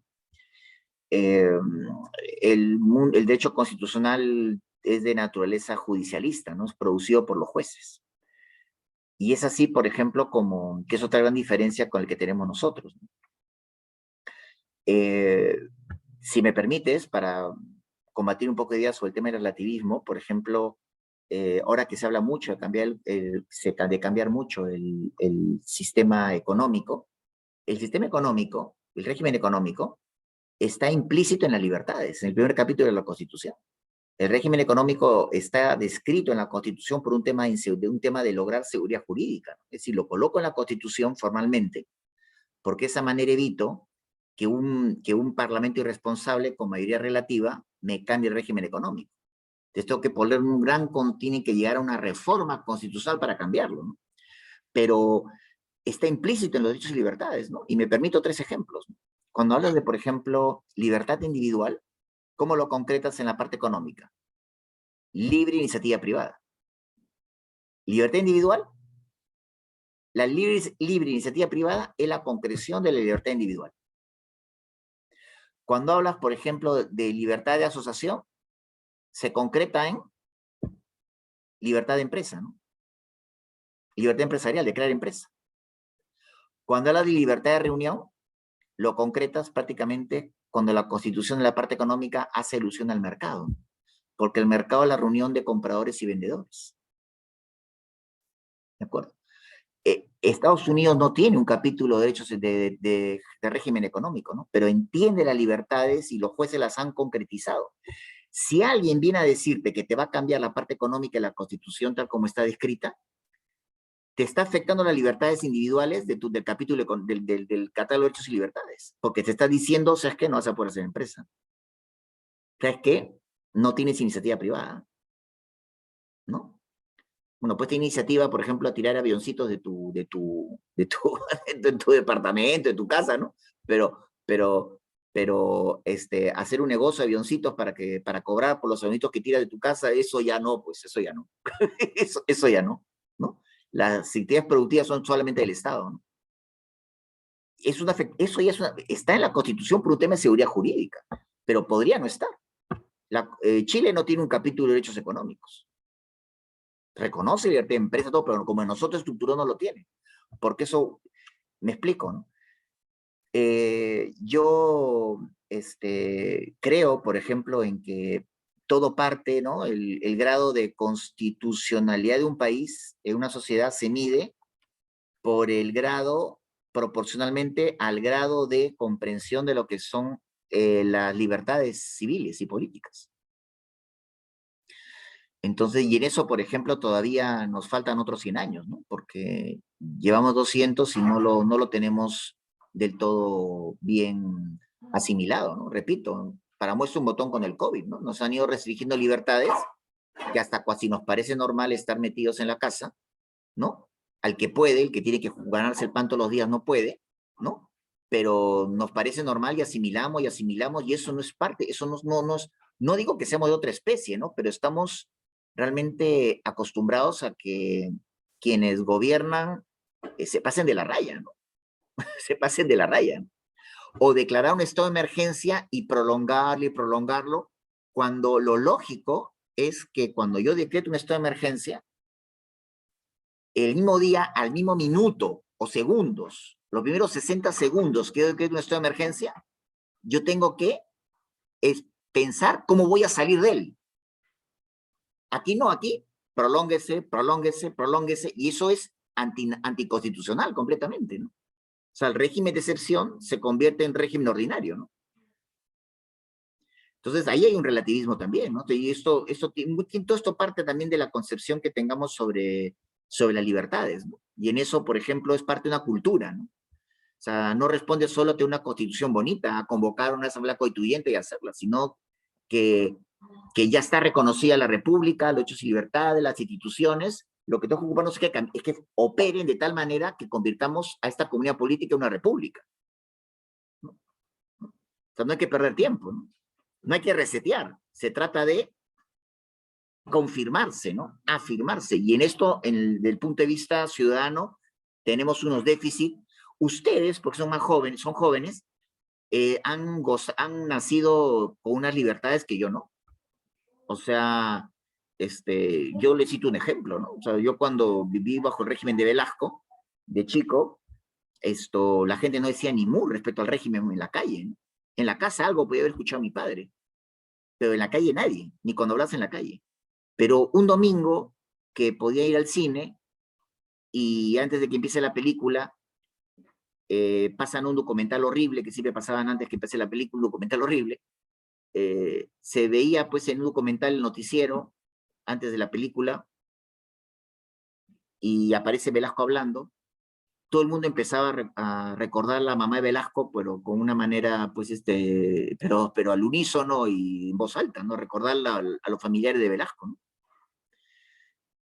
Eh, el derecho constitucional es de naturaleza judicialista, ¿no? Es producido por los jueces. Y es así, por ejemplo, como que es otra gran diferencia con el que tenemos nosotros, ¿no? Si me permites, para combatir un poco de ideas sobre el tema del relativismo, por ejemplo, ahora que se habla mucho de cambiar mucho el sistema económico, el régimen económico, está implícito en las libertades, en el primer capítulo de la Constitución. El régimen económico está descrito en la Constitución por un tema de lograr seguridad jurídica, ¿no? Es decir, lo coloco en la Constitución formalmente, porque de esa manera evito que un parlamento irresponsable con mayoría relativa me cambie el régimen económico. Entonces tengo que poner tiene que llegar a una reforma constitucional para cambiarlo, ¿no? Pero está implícito en los derechos y libertades, ¿no? Y me permito 3 ejemplos, ¿no? Cuando hablas de, por ejemplo, libertad individual, ¿cómo lo concretas en la parte económica? Libre iniciativa privada. Libertad individual, la libre iniciativa privada es la concreción de la libertad individual. Cuando hablas, por ejemplo, de libertad de asociación, se concreta en libertad de empresa, ¿no? Libertad empresarial, de crear empresa. Cuando hablas de libertad de reunión, lo concretas prácticamente cuando la Constitución de la parte económica hace alusión al mercado, porque el mercado es la reunión de compradores y vendedores. ¿De acuerdo? Estados Unidos no tiene un capítulo de derechos de régimen económico, ¿no? Pero entiende las libertades y los jueces las han concretizado. Si alguien viene a decirte que te va a cambiar la parte económica de la Constitución tal como está descrita, te está afectando las libertades individuales del capítulo del catálogo de derechos y libertades, porque te está diciendo, ¿sabes qué? No vas a poder hacer empresa. ¿Sabes qué? No tienes iniciativa privada, ¿no? Bueno, pues tiene iniciativa, por ejemplo, a tirar avioncitos de tu departamento, de tu casa, ¿no? Pero hacer un negocio de avioncitos para cobrar por los avioncitos que tiras de tu casa, eso ya no, pues eso ya no. eso ya no, ¿no? Las actividades productivas son solamente del Estado, ¿no? Eso ya está en la Constitución por un tema de seguridad jurídica, pero podría no estar. Chile no tiene un capítulo de derechos económicos. Reconoce libertad de empresa, todo, pero como en nosotros estructuró no lo tiene. Porque eso, me explico, ¿no? Yo creo, por ejemplo, en que todo parte, ¿no? El grado de constitucionalidad de un país en una sociedad se mide por el grado, proporcionalmente al grado de comprensión de lo que son las libertades civiles y políticas. Entonces, y en eso, por ejemplo, todavía nos faltan otros 100 años, ¿no? Porque llevamos 200 y no lo tenemos del todo bien asimilado, ¿no? Repito, para muestra un botón con el COVID, ¿no? Nos han ido restringiendo libertades que hasta casi nos parece normal estar metidos en la casa, ¿no? Al que puede, el que tiene que ganarse el pan todos los días no puede, ¿no? Pero nos parece normal y asimilamos y eso no es parte, eso no digo que seamos de otra especie, ¿no? Pero estamos realmente acostumbrados a que quienes gobiernan se pasen de la raya, ¿no? Se pasen de la raya, ¿no? O declarar un estado de emergencia y prolongarlo, cuando lo lógico es que cuando yo decreto un estado de emergencia, el mismo día, al mismo minuto o segundos, los primeros 60 segundos que yo decreto un estado de emergencia, yo tengo que pensar cómo voy a salir de él. Aquí no, aquí prolónguese, y eso es anticonstitucional completamente, ¿no? O sea, el régimen de excepción se convierte en régimen ordinario, ¿no? Entonces, ahí hay un relativismo también, ¿no? Y todo esto parte también de la concepción que tengamos sobre las libertades, ¿no? Y en eso, por ejemplo, es parte de una cultura, ¿no? O sea, no responde solo a una constitución bonita, a convocar una asamblea constituyente y hacerla, sino que ya está reconocida la república, los derechos y libertades, las instituciones. Lo que tengo que ocuparnos es que operen de tal manera que convirtamos a esta comunidad política en una república, ¿no? O sea, no hay que perder tiempo, ¿no? No hay que resetear, se trata de confirmarse, ¿no? Afirmarse. Y en esto, desde el punto de vista ciudadano, tenemos unos déficits. Ustedes, porque son más jóvenes, han nacido con unas libertades que yo no. O sea, yo les cito un ejemplo, ¿no? O sea, yo cuando viví bajo el régimen de Velasco, de chico, la gente no decía ni mu respecto al régimen en la calle, ¿no? En la casa algo podía haber escuchado a mi padre, pero en la calle nadie, ni cuando hablas en la calle. Pero un domingo que podía ir al cine y antes de que empiece la película, pasan un documental horrible, que siempre pasaban antes que empiece la película, un documental horrible, se veía pues en un documental el noticiero antes de la película y aparece Velasco hablando, todo el mundo empezaba a recordar a la mamá de Velasco, pero con una manera, pues, pero al unísono y en voz alta, ¿no? Recordarla a los familiares de Velasco, ¿no?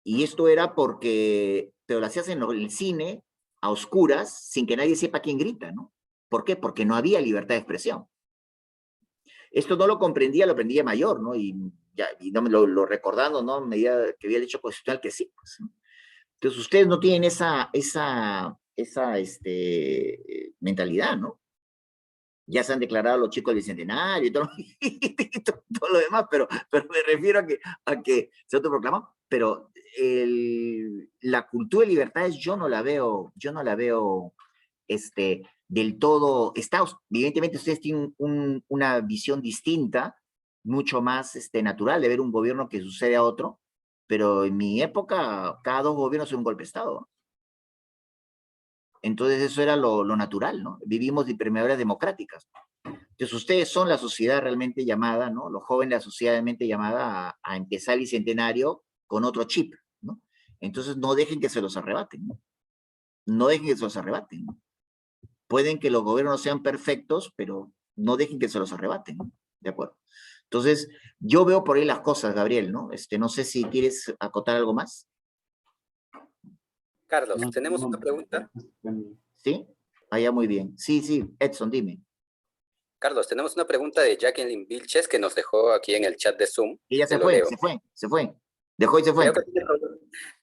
Y esto era porque te lo hacías en el cine, a oscuras, sin que nadie sepa quién grita, ¿no? ¿Por qué? Porque no había libertad de expresión. Esto no lo comprendía, lo aprendí mayor, ¿no? Y no me lo recordando, ¿no? A medida que había el hecho constitucional que sí, pues, ¿no? Entonces ustedes no tienen esa mentalidad, ¿no? Ya se han declarado los chicos del Bicentenario y todo, todo lo demás, pero me refiero a que se autoproclamó, pero la cultura de libertades yo no la veo del todo, evidentemente ustedes tienen una visión distinta, mucho más natural de ver un gobierno que sucede a otro, pero en mi época cada 2 gobiernos era un golpe de Estado. Entonces eso era lo natural, ¿no? Vivimos de permeadoras democráticas. Entonces ustedes son la sociedad realmente llamada, ¿no? Los jóvenes de la sociedad realmente llamada a empezar el bicentenario con otro chip, ¿no? Entonces no dejen que se los arrebaten, ¿no? No dejen que se los arrebaten, ¿no? Pueden que los gobiernos sean perfectos, pero no dejen que se los arrebaten, ¿no? ¿De acuerdo? Entonces, yo veo por ahí las cosas, Gabriel, ¿no? No sé si quieres acotar algo más. Carlos, tenemos una pregunta. ¿Sí? Allá muy bien. Sí, Edson, dime. Carlos, tenemos una pregunta de Jacqueline Vilches que nos dejó aquí en el chat de Zoom. Y ya se fue. Dejó y se fue. Creo que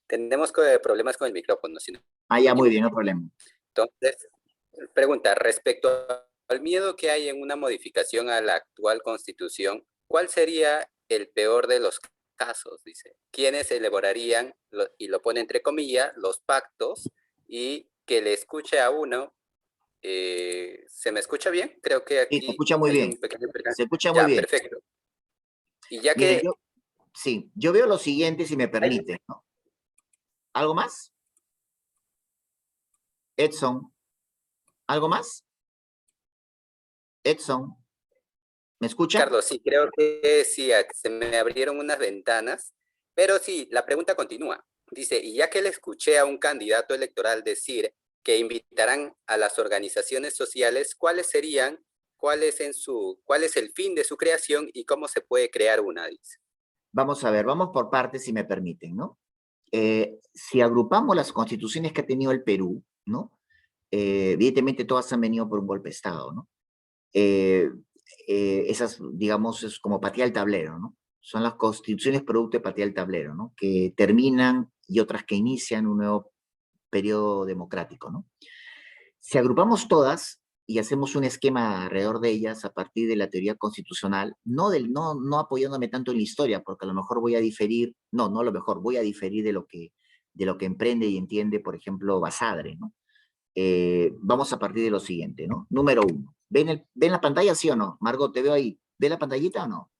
tenemos problemas con el micrófono. Si no, ya muy bien, no hay problema. Entonces, pregunta, respecto al miedo que hay en una modificación a la actual Constitución, ¿cuál sería el peor de los casos? Dice, ¿quiénes elaborarían, y lo pone entre comillas, los pactos y que le escuche a uno? ¿Se me escucha bien? Creo que aquí sí, se escucha muy bien. Se escucha muy bien. Perfecto. Y ya Mire, que yo veo lo siguiente, si me permite, ¿no? ¿Algo más? Edson, ¿algo más? Edson, ¿me escucha? Carlos, sí, creo que sí, se me abrieron unas ventanas, pero sí, la pregunta continúa. Dice, y ya que le escuché a un candidato electoral decir que invitarán a las organizaciones sociales, ¿cuáles serían, cuál es el fin de su creación y cómo se puede crear una? Dice. Vamos a ver, vamos por partes, si me permiten, ¿no? Si agrupamos las constituciones que ha tenido el Perú, ¿no? Evidentemente todas han venido por un golpe de Estado, ¿no? Esas, digamos, es como patear el tablero, ¿no? Son las constituciones producto de patear el tablero, ¿no? Que terminan y otras que inician un nuevo periodo democrático, ¿no? Si agrupamos todas y hacemos un esquema alrededor de ellas a partir de la teoría constitucional, no apoyándome tanto en la historia, porque a lo mejor voy a diferir, no a lo mejor, voy a diferir de lo que emprende y entiende, por ejemplo, Basadre, ¿no? Vamos a partir de lo siguiente, ¿no? Número 1. ¿Ven la pantalla, sí o no? Margot, te veo ahí. ¿Ve la pantallita o no?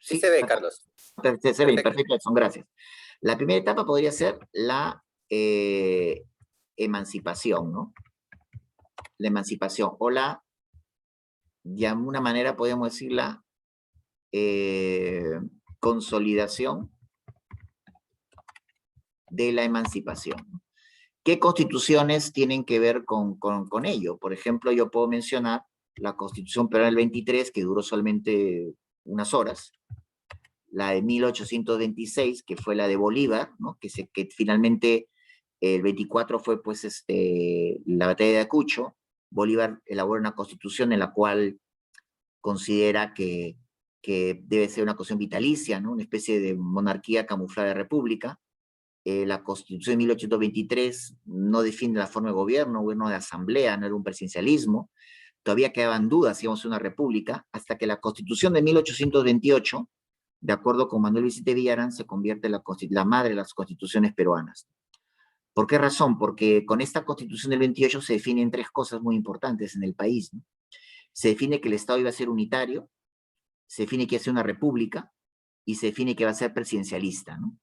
Sí se ve, Carlos. Se ve, perfecto, Edson, gracias. La primera etapa podría ser la emancipación, ¿no? La emancipación, o de alguna manera podemos decir la consolidación de la emancipación. ¿Qué constituciones tienen que ver con ello? Por ejemplo, yo puedo mencionar la Constitución Peruana del 23, que duró solamente unas horas, la de 1826, que fue la de Bolívar, ¿no? que finalmente el 24 fue pues la batalla de Ayacucho. Bolívar elabora una constitución en la cual considera que debe ser una constitución vitalicia, ¿no? Una especie de monarquía camuflada de república. La Constitución de 1823 no define la forma de gobierno de asamblea, no era un presidencialismo. Todavía quedaban dudas si íbamos a una república, hasta que la Constitución de 1828, de acuerdo con Manuel Vicente Villarán, se convierte en la madre de las constituciones peruanas. ¿Por qué razón? Porque con esta Constitución del 28 se definen tres cosas muy importantes en el país, ¿no? Se define que el Estado iba a ser unitario, se define que iba a ser una república y se define que va a ser presidencialista, ¿no?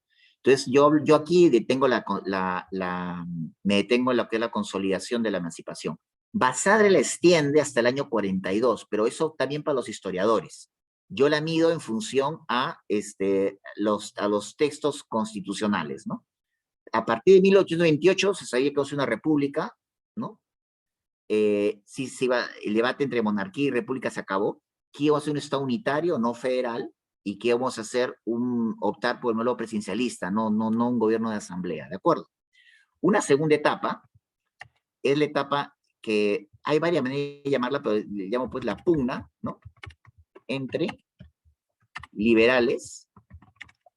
Entonces, yo aquí me detengo en lo que es la consolidación de la emancipación. Basadre la extiende hasta el año 42, pero eso también para los historiadores. Yo la mido en función a los textos constitucionales, ¿no? A partir de 1828 se sabía que iba a ser una república, ¿no? El debate entre monarquía y república se acabó, que iba a ser un Estado unitario, no federal, y que íbamos a hacer optar por el modelo presidencialista, no un gobierno de asamblea, ¿de acuerdo? Una segunda etapa es la etapa que hay varias maneras de llamarla, pero le llamo pues la pugna, ¿no? Entre liberales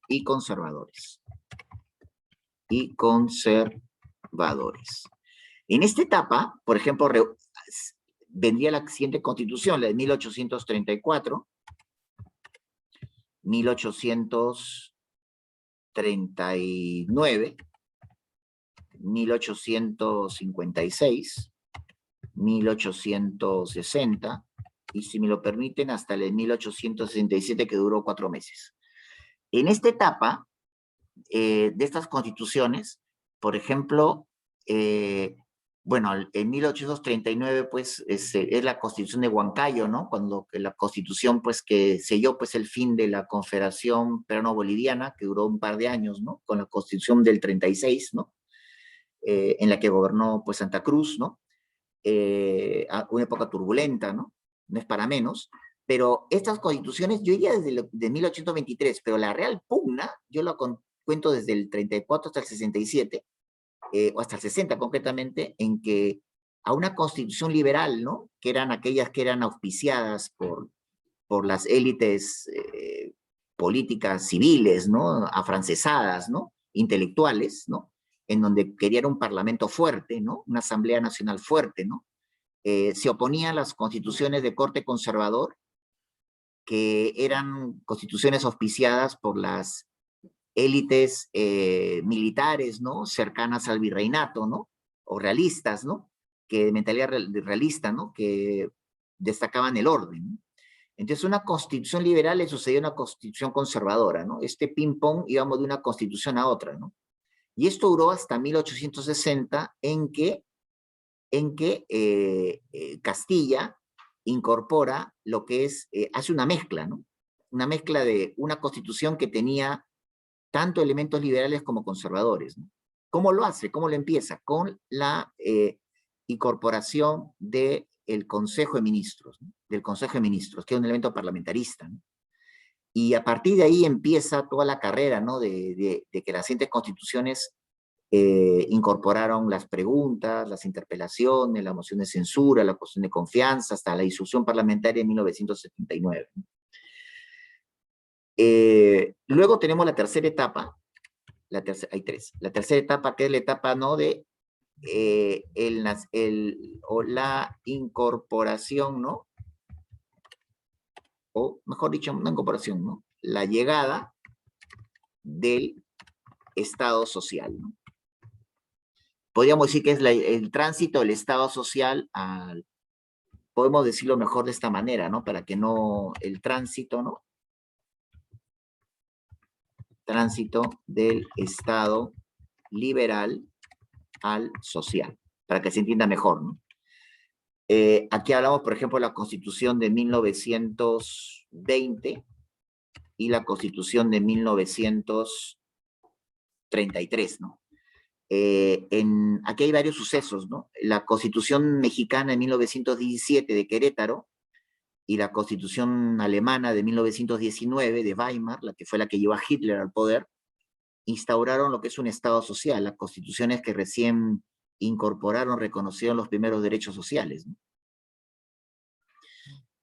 y conservadores. En esta etapa, por ejemplo, vendría la siguiente constitución, la de 1834, 1839, 1856, 1860, y si me lo permiten, hasta el de 1867, que duró 4 meses. En esta etapa de estas constituciones, por ejemplo, bueno, en 1839, pues, es la Constitución de Huancayo, ¿no? Cuando la Constitución, pues, que selló, pues, el fin de la Confederación Peruano-Boliviana, que duró un par de años, ¿no? Con la Constitución del 36, ¿no? En la que gobernó, pues, Santa Cruz, ¿no? Una época turbulenta, ¿no? No es para menos. Pero estas constituciones, yo diría de 1823, pero la real pugna, yo la cuento desde el 34 hasta el 67, o hasta el 60 concretamente, en que a una constitución liberal, ¿no? Que eran aquellas que eran auspiciadas por las élites políticas civiles, ¿no? Afrancesadas, ¿no? Intelectuales, ¿no? En donde querían un parlamento fuerte, ¿no? Una asamblea nacional fuerte, ¿no? Se oponían a las constituciones de corte conservador, que eran constituciones auspiciadas por las élites militares, ¿no? Cercanas al virreinato, ¿no? O realistas, ¿no? Que de mentalidad realista, ¿no? Que destacaban el orden, ¿no? Entonces, una constitución liberal le sucedió a una constitución conservadora, ¿no? Este ping-pong íbamos de una constitución a otra, ¿no? Y esto duró hasta 1860, en que Castilla incorpora lo que es, hace una mezcla, ¿no? Una mezcla de una constitución que tenía tanto elementos liberales como conservadores, ¿no? ¿Cómo lo hace? ¿Cómo lo empieza? Con la incorporación del Consejo de Ministros, ¿no? Del Consejo de Ministros, que es un elemento parlamentarista, ¿no? Y a partir de ahí empieza toda la carrera, ¿no? De que las siguientes constituciones incorporaron las preguntas, las interpelaciones, la moción de censura, la cuestión de confianza, hasta la discusión parlamentaria en 1979. Luego tenemos la tercera etapa, hay tres. La tercera etapa, que es la etapa, ¿no? De la incorporación, ¿no? O mejor dicho, no incorporación, ¿no? La llegada del Estado social, ¿no? Podríamos decir que es el tránsito del Estado social al, podemos decirlo mejor de esta manera, ¿no? Para que no, el tránsito, ¿no? Tránsito del Estado liberal al social, para que se entienda mejor, ¿no? Aquí hablamos, por ejemplo, de la Constitución de 1920 y la Constitución de 1933, ¿no? Aquí hay varios sucesos, ¿no? La Constitución mexicana de 1917 de Querétaro y la Constitución alemana de 1919 de Weimar, la que fue la que llevó a Hitler al poder, instauraron lo que es un Estado social, las constituciones que recién incorporaron, reconocieron los primeros derechos sociales, ¿no?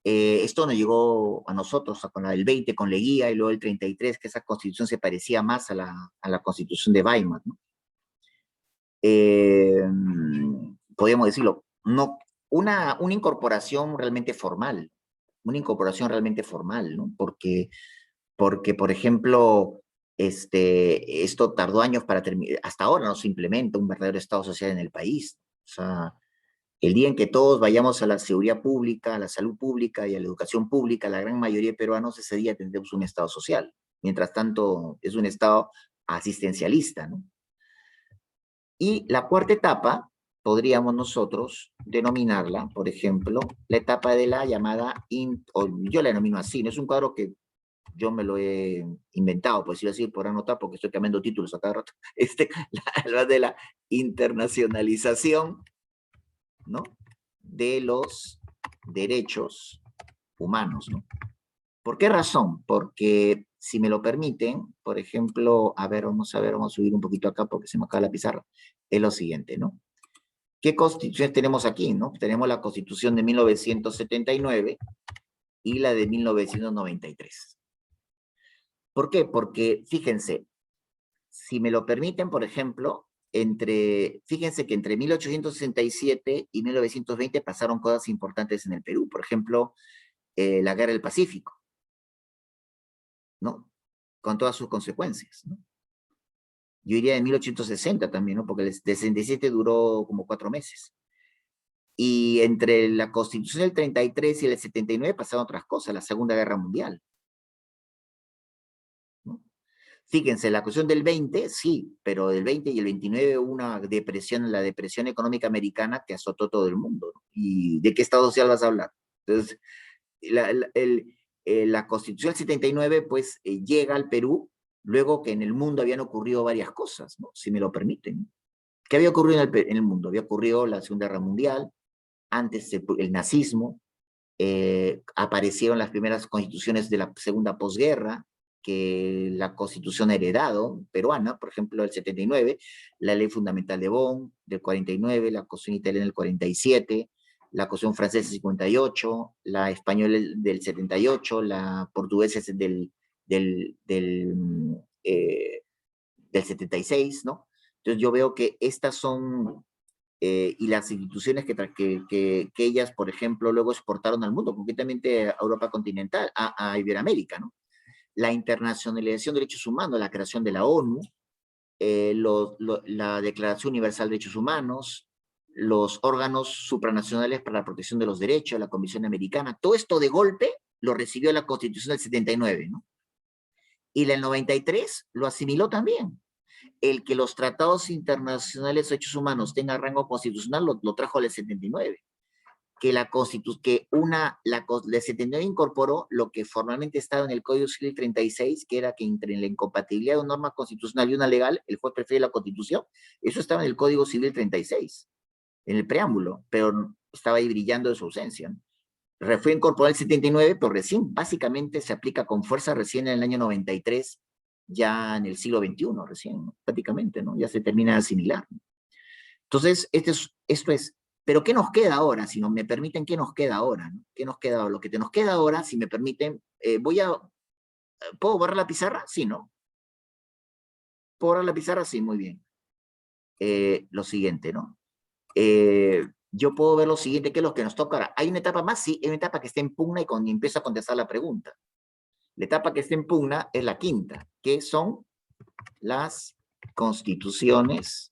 Esto nos llegó a nosotros con la del 20, con Leguía, y luego el 33, que esa constitución se parecía más a la constitución de Weimar, ¿no? Podríamos decirlo, no, una incorporación realmente formal, ¿no? Porque, por ejemplo, esto tardó años para terminar, hasta ahora no se implementa un verdadero Estado social en el país. O sea, el día en que todos vayamos a la seguridad pública, a la salud pública y a la educación pública, la gran mayoría de peruanos, ese día tendremos un Estado social. Mientras tanto, es un Estado asistencialista, ¿no? Y la cuarta etapa, podríamos nosotros denominarla, por ejemplo, la etapa de la llamada, o yo la denomino así, no es un cuadro que yo me lo he inventado, por decirlo así, por anotar, porque estoy cambiando títulos a cada rato, la de la internacionalización, ¿no? De los derechos humanos, ¿no? ¿Por qué razón? Porque, si me lo permiten, por ejemplo, a ver, vamos a subir un poquito acá porque se me acaba la pizarra, es lo siguiente, ¿no? ¿Qué constituciones tenemos aquí, no? Tenemos la Constitución de 1979 y la de 1993. ¿Por qué? Porque, fíjense, si me lo permiten, por ejemplo, fíjense que entre 1867 y 1920 pasaron cosas importantes en el Perú. Por ejemplo, la Guerra del Pacífico, ¿no? Con todas sus consecuencias, ¿no? Yo diría de 1860 también, ¿no? Porque el 67 duró como 4 meses. Y entre la Constitución del 33 y el 79 pasaron otras cosas, la Segunda Guerra Mundial, ¿no? Fíjense, la cuestión del 20, sí, pero del 20 y el 29 hubo una depresión, la depresión económica americana que azotó todo el mundo, ¿no? ¿Y de qué Estado social vas a hablar? Entonces, la Constitución del 79, pues, llega al Perú luego que en el mundo habían ocurrido varias cosas, ¿no? Si me lo permiten. ¿Qué había ocurrido en el mundo? Había ocurrido la Segunda Guerra Mundial, antes el nazismo, aparecieron las primeras constituciones de la segunda posguerra, que la constitución heredado peruana, por ejemplo, del 79, la ley fundamental de Bonn del 49, la constitución italiana del 47, la constitución francesa del 58, la española del 78, la portuguesa del 76, ¿no? Entonces yo veo que estas son, y las instituciones que ellas, por ejemplo, luego exportaron al mundo, concretamente a Europa continental, a Iberoamérica, ¿no? La internacionalización de derechos humanos, la creación de la ONU, la Declaración Universal de Derechos Humanos, los órganos supranacionales para la protección de los derechos, la Comisión Americana, todo esto de golpe lo recibió la Constitución del 79, ¿no? Y la del 93 lo asimiló también. El que los tratados internacionales de derechos humanos tengan rango constitucional lo trajo el 79. Que la Constitución, la 79 incorporó lo que formalmente estaba en el Código Civil 36, que era que entre la incompatibilidad de una norma constitucional y una legal, el juez prefiere la Constitución. Eso estaba en el Código Civil 36, en el preámbulo, pero estaba ahí brillando de su ausencia, ¿no? Fue incorporado el 79, pero recién, básicamente se aplica con fuerza recién en el año 93, ya en el siglo XXI, recién, ¿no? Prácticamente, ¿no? Ya se termina de asimilar, ¿no? Entonces, esto es, pero ¿qué nos queda ahora? Si no me permiten, ¿qué nos queda ahora? ¿No? ¿Qué nos queda? Lo que nos queda ahora, si me permiten, ¿puedo borrar la pizarra? Sí, ¿no? ¿Puedo borrar la pizarra? Sí, muy bien. Lo siguiente, ¿no? Yo puedo ver lo siguiente, que es lo que nos toca ahora. ¿Hay una etapa más? Sí, hay una etapa que está en pugna y cuando empiezo a contestar la pregunta. La etapa que está en pugna es la quinta, que son las constituciones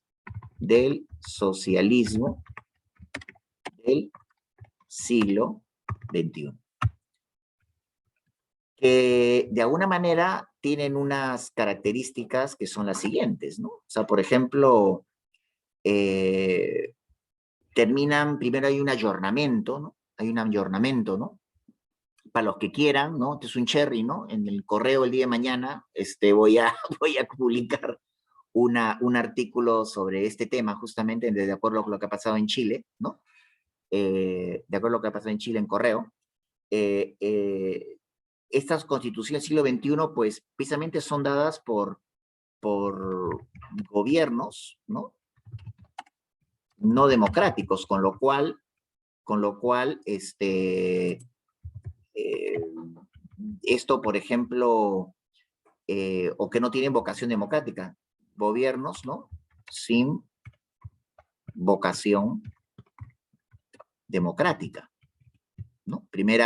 del socialismo del siglo XXI. Que de alguna manera tienen unas características que son las siguientes, ¿no? O sea, por ejemplo, terminan, primero hay un ayornamiento, ¿no? Hay un ayornamiento, ¿no? Para los que quieran, ¿no? Este es un cherry, ¿no? En el correo el día de mañana voy a publicar un artículo sobre este tema, justamente de acuerdo con lo que ha pasado en Chile, ¿no? De acuerdo a lo que ha pasado en Chile en correo. Estas constituciones del siglo XXI, pues, precisamente son dadas por gobiernos, ¿no? No democráticos, con lo cual, esto, por ejemplo, o que no tienen vocación democrática, gobiernos, ¿no? Sin vocación democrática, ¿no? Primer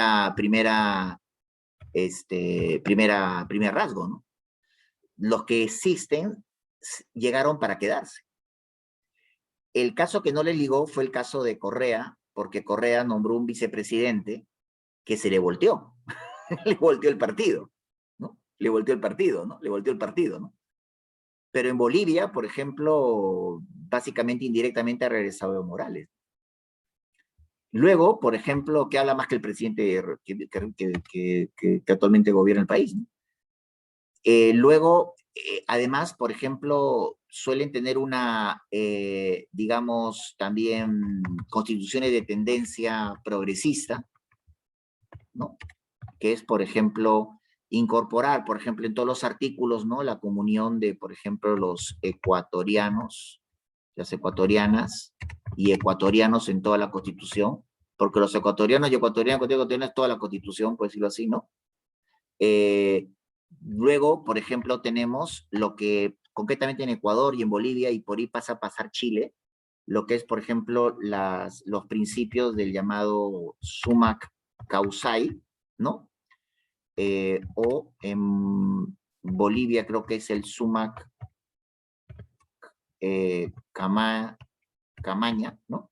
rasgo, ¿no? Los que existen llegaron para quedarse. El caso que no le ligó fue el caso de Correa, porque Correa nombró un vicepresidente que se le volteó, le volteó el partido, ¿no? Le volteó el partido, ¿no? Le volteó el partido, ¿no? Pero en Bolivia, por ejemplo, básicamente indirectamente ha regresado Evo Morales. Luego, por ejemplo, que habla más que el presidente que actualmente gobierna el país, ¿no? Luego, además, por ejemplo, suelen tener digamos, también constituciones de tendencia progresista, ¿no? Que es, por ejemplo, incorporar, por ejemplo, en todos los artículos, ¿no? La comunión de, por ejemplo, los ecuatorianos, las ecuatorianas y ecuatorianos en toda la Constitución, porque los ecuatorianos y ecuatorianas, toda la Constitución, por decirlo así, ¿no? Luego, por ejemplo, tenemos lo que concretamente en Ecuador y en Bolivia, y por ahí pasa a pasar Chile, lo que es, por ejemplo, los principios del llamado summa causae, ¿no? O en Bolivia creo que es el summa camaña, ¿no?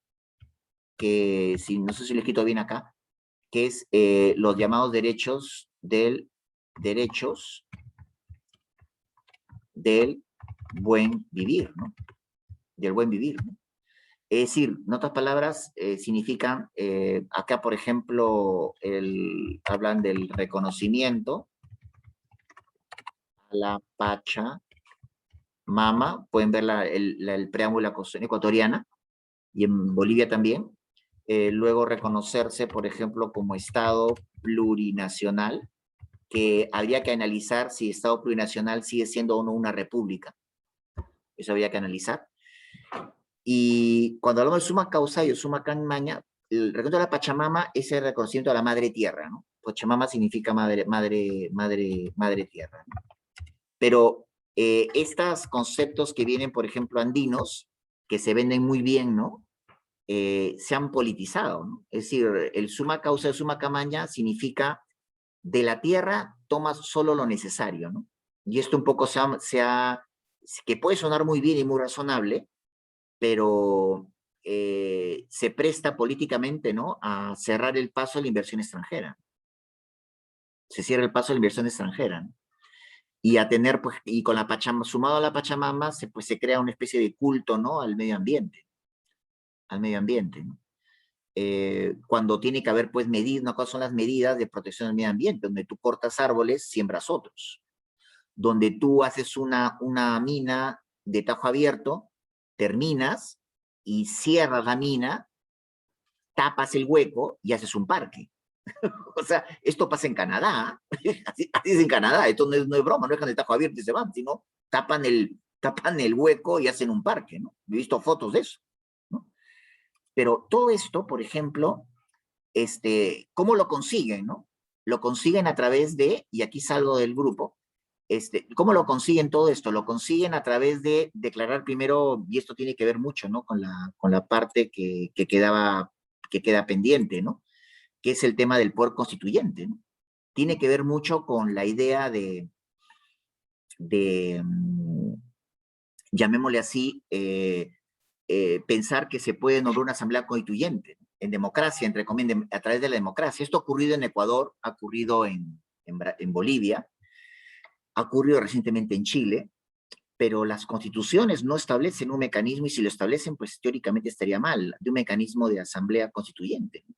Que no sé si lo he escrito bien acá, que es los llamados derechos del buen vivir, ¿no? Del buen vivir, ¿no? Es decir, en otras palabras, significan, acá por ejemplo, hablan del reconocimiento a la Pachamama, pueden ver el preámbulo de la Constitución ecuatoriana, y en Bolivia también. Luego reconocerse, por ejemplo, como Estado plurinacional, que habría que analizar si Estado plurinacional sigue siendo o no una república. Eso habría que analizar. Y cuando hablamos de summa causae o summa camaña, el reconocimiento de la Pachamama es el reconocimiento a la madre tierra, ¿no? Pachamama significa madre tierra, ¿no? Pero estos conceptos que vienen, por ejemplo, andinos, que se venden muy bien, ¿no? Se han politizado, ¿no? Es decir, el summa causae o summa camaña significa de la tierra tomas solo lo necesario, ¿no? Y esto un poco que puede sonar muy bien y muy razonable, pero se presta políticamente, ¿no? A cerrar el paso a la inversión extranjera. se cierra el paso de la inversión extranjera, ¿no? Y a tener, pues, y con la Pachamama, sumado a la Pachamama, pues se crea una especie de culto, ¿no? Al medio ambiente, ¿no? Cuando tiene que haber, pues, medidas, ¿no? ¿Cuáles son las medidas de protección del medio ambiente? Donde tú cortas árboles, siembras otros. Donde tú haces una mina de tajo abierto, terminas y cierras la mina, tapas el hueco y haces un parque. O sea, esto pasa en Canadá, así es en Canadá, esto no es broma, no dejan el tajo abierto y se van, sino tapan el hueco y hacen un parque, ¿no? He visto fotos de eso, ¿no? Pero todo esto, por ejemplo, ¿cómo lo consiguen, no? Lo consiguen a través de, y aquí salgo del grupo, ¿cómo lo consiguen todo esto? Lo consiguen a través de declarar primero, y esto tiene que ver mucho, ¿no? Con la parte que queda pendiente, ¿no? Que es el tema del poder constituyente, ¿no? Tiene que ver mucho con la idea de llamémosle así, pensar que se puede nombrar una asamblea constituyente, ¿no? En democracia, entre comillas, a través de la democracia. Esto ha ocurrido en Ecuador, ha ocurrido en Bolivia, ha ocurrido recientemente en Chile, pero las constituciones no establecen un mecanismo, y si lo establecen, pues teóricamente estaría mal, de un mecanismo de asamblea constituyente, ¿no?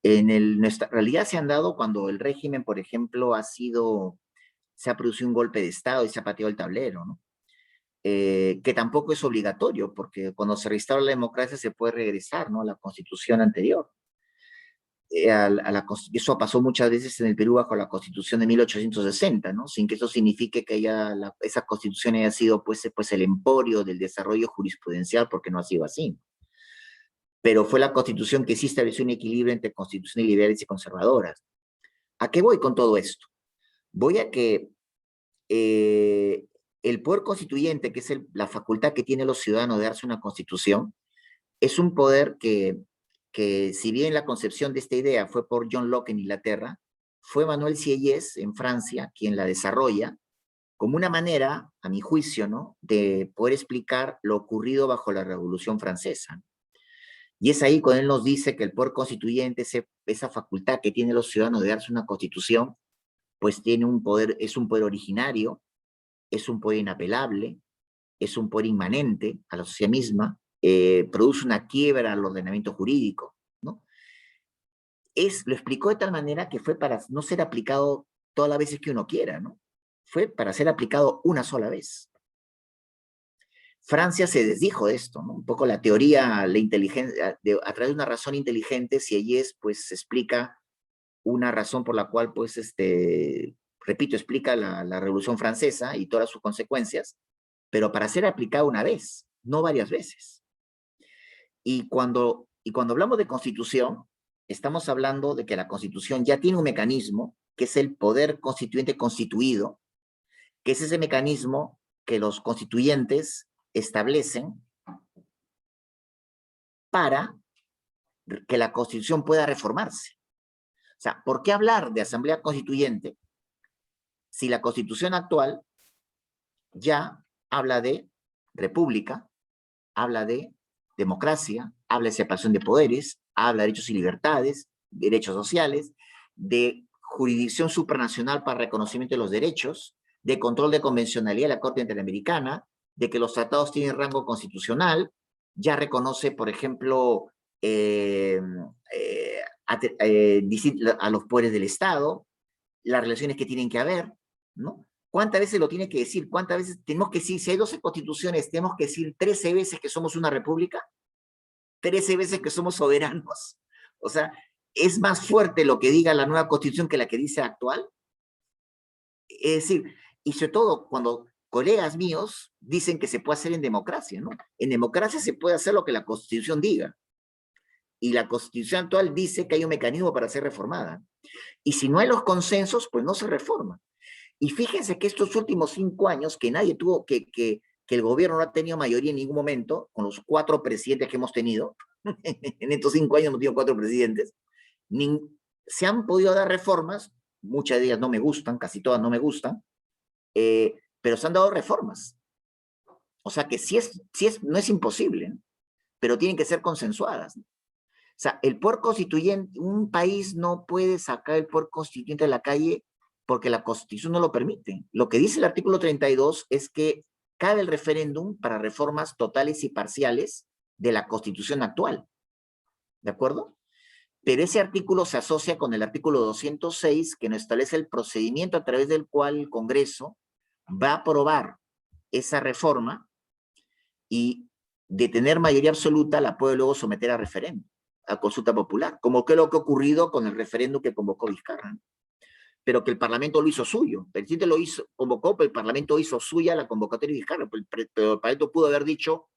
Nuestra realidad se han dado cuando el régimen, por ejemplo, se ha producido un golpe de Estado y se ha pateado el tablero, ¿no? Que tampoco es obligatorio, porque cuando se restaura la democracia se puede regresar, ¿no? A la constitución anterior. Eso pasó muchas veces en el Perú bajo la constitución de 1860, ¿no? Sin que eso signifique que esa constitución haya sido pues el emporio del desarrollo jurisprudencial, porque no ha sido así. Pero fue la constitución que sí estableció un equilibrio entre constituciones liberales y conservadoras. ¿A qué voy con todo esto? Voy a que el poder constituyente, que es la facultad que tienen los ciudadanos de darse una constitución, es un poder que si bien la concepción de esta idea fue por John Locke en Inglaterra, fue Manuel Sieyès en Francia quien la desarrolla como una manera, a mi juicio, ¿no?, de poder explicar lo ocurrido bajo la Revolución Francesa. Y es ahí cuando él nos dice que el poder constituyente, esa facultad que tienen los ciudadanos de darse una constitución, pues tiene es un poder originario, es un poder inapelable, es un poder inmanente a la sociedad misma, produce una quiebra al ordenamiento jurídico, ¿no? Lo explicó de tal manera que fue para no ser aplicado todas las veces que uno quiera, ¿no? Fue para ser aplicado una sola vez. Francia se desdijo de esto, ¿no? Un poco la teoría, la inteligencia, a través de una razón inteligente, Sieyès pues explica una razón por la cual, pues, repito, explica la Revolución Francesa y todas sus consecuencias, pero para ser aplicada una vez, no varias veces. Y cuando hablamos de constitución, estamos hablando de que la constitución ya tiene un mecanismo, que es el poder constituyente constituido, que es ese mecanismo que los constituyentes establecen para que la Constitución pueda reformarse. O sea, ¿por qué hablar de asamblea constituyente si la Constitución actual ya habla de república, habla de democracia, habla de separación de poderes, habla de derechos y libertades, derechos sociales, de jurisdicción supranacional para reconocimiento de los derechos, de control de convencionalidad de la Corte Interamericana, de que los tratados tienen rango constitucional, ya reconoce, por ejemplo, a los poderes del Estado, las relaciones que tienen que haber, ¿no? ¿Cuántas veces lo tiene que decir? ¿Cuántas veces tenemos que decir? Si hay 12 constituciones, tenemos que decir 13 veces que somos una república, 13 veces que somos soberanos. O sea, ¿es más fuerte lo que diga la nueva constitución que la que dice actual? Es decir, y sobre todo cuando colegas míos dicen que se puede hacer en democracia, ¿no? En democracia se puede hacer lo que la Constitución diga. Y la Constitución actual dice que hay un mecanismo para ser reformada. Y si no hay los consensos, pues no se reforma. Y fíjense que estos últimos 5 años, que nadie tuvo, que el gobierno no ha tenido mayoría en ningún momento, con los 4 presidentes que hemos tenido, en estos 5 años hemos tenido 4 presidentes, se han podido dar reformas, muchas de ellas no me gustan, casi todas no me gustan, pero se han dado reformas. O sea que no es imposible, ¿no? Pero tienen que ser consensuadas, ¿no? O sea, el poder constituyente, un país no puede sacar el poder constituyente a la calle porque la Constitución no lo permite. Lo que dice el artículo 32 es que cabe el referéndum para reformas totales y parciales de la Constitución actual. ¿De acuerdo? Pero ese artículo se asocia con el artículo 206, que nos establece el procedimiento a través del cual el Congreso va a aprobar esa reforma y de tener mayoría absoluta la puede luego someter a referéndum, a consulta popular, como que lo que ha ocurrido con el referéndum que convocó Vizcarra, ¿no? Pero que el Parlamento lo hizo suyo. El presidente lo hizo, convocó, pero el Parlamento hizo suya la convocatoria de Vizcarra, pero el Parlamento pudo haber dicho,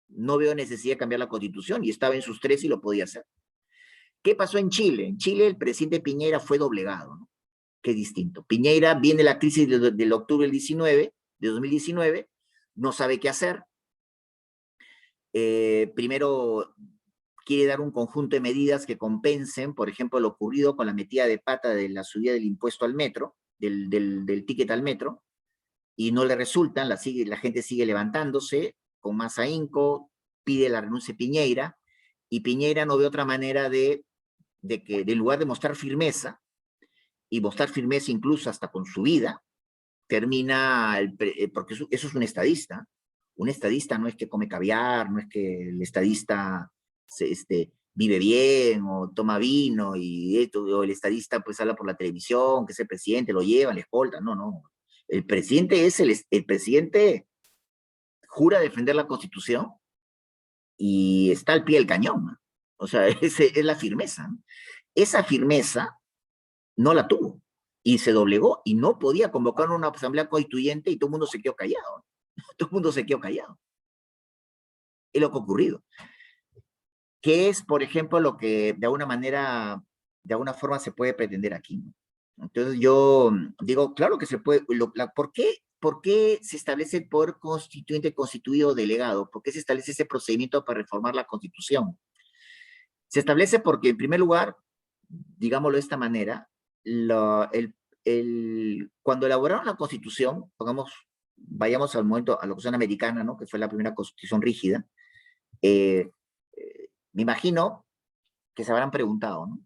no veo necesidad de cambiar la Constitución, y estaba en sus tres y lo podía hacer. ¿Qué pasó en Chile? En Chile el presidente Piñera fue doblegado, ¿no? Qué distinto. Piñera viene la crisis del octubre de 2019, no sabe qué hacer. Primero quiere dar un conjunto de medidas que compensen, por ejemplo, lo ocurrido con la metida de pata de la subida del impuesto al metro, del ticket al metro, y no le resultan, la gente sigue levantándose con más ahínco, pide la renuncia de Piñera, y Piñera no ve otra manera de que, en lugar de mostrar firmeza, y mostrar firmeza incluso hasta con su vida, termina, porque eso es un estadista. Un estadista no es que come caviar, no es que el estadista vive bien o toma vino y esto, o el estadista pues habla por la televisión, que es el presidente, lo lleva, le escolta, no, no. El presidente el presidente jura defender la Constitución y está al pie del cañón, ¿no? O sea, es la firmeza, ¿no? Esa firmeza no la tuvo y se doblegó y no podía convocar una asamblea constituyente y todo el mundo se quedó callado. Todo el mundo se quedó callado. Es lo que ha ocurrido. ¿Qué es, por ejemplo, lo que de alguna forma se puede pretender aquí, ¿no? Entonces yo digo, claro que se puede. ¿Por qué se establece el poder constituyente constituido delegado? ¿Por qué se establece ese procedimiento para reformar la Constitución? Se establece porque, en primer lugar, digámoslo de esta manera, cuando elaboraron la Constitución, vayamos al momento, a la Constitución americana, ¿no? Que fue la primera Constitución rígida, me imagino que se habrán preguntado, ¿no?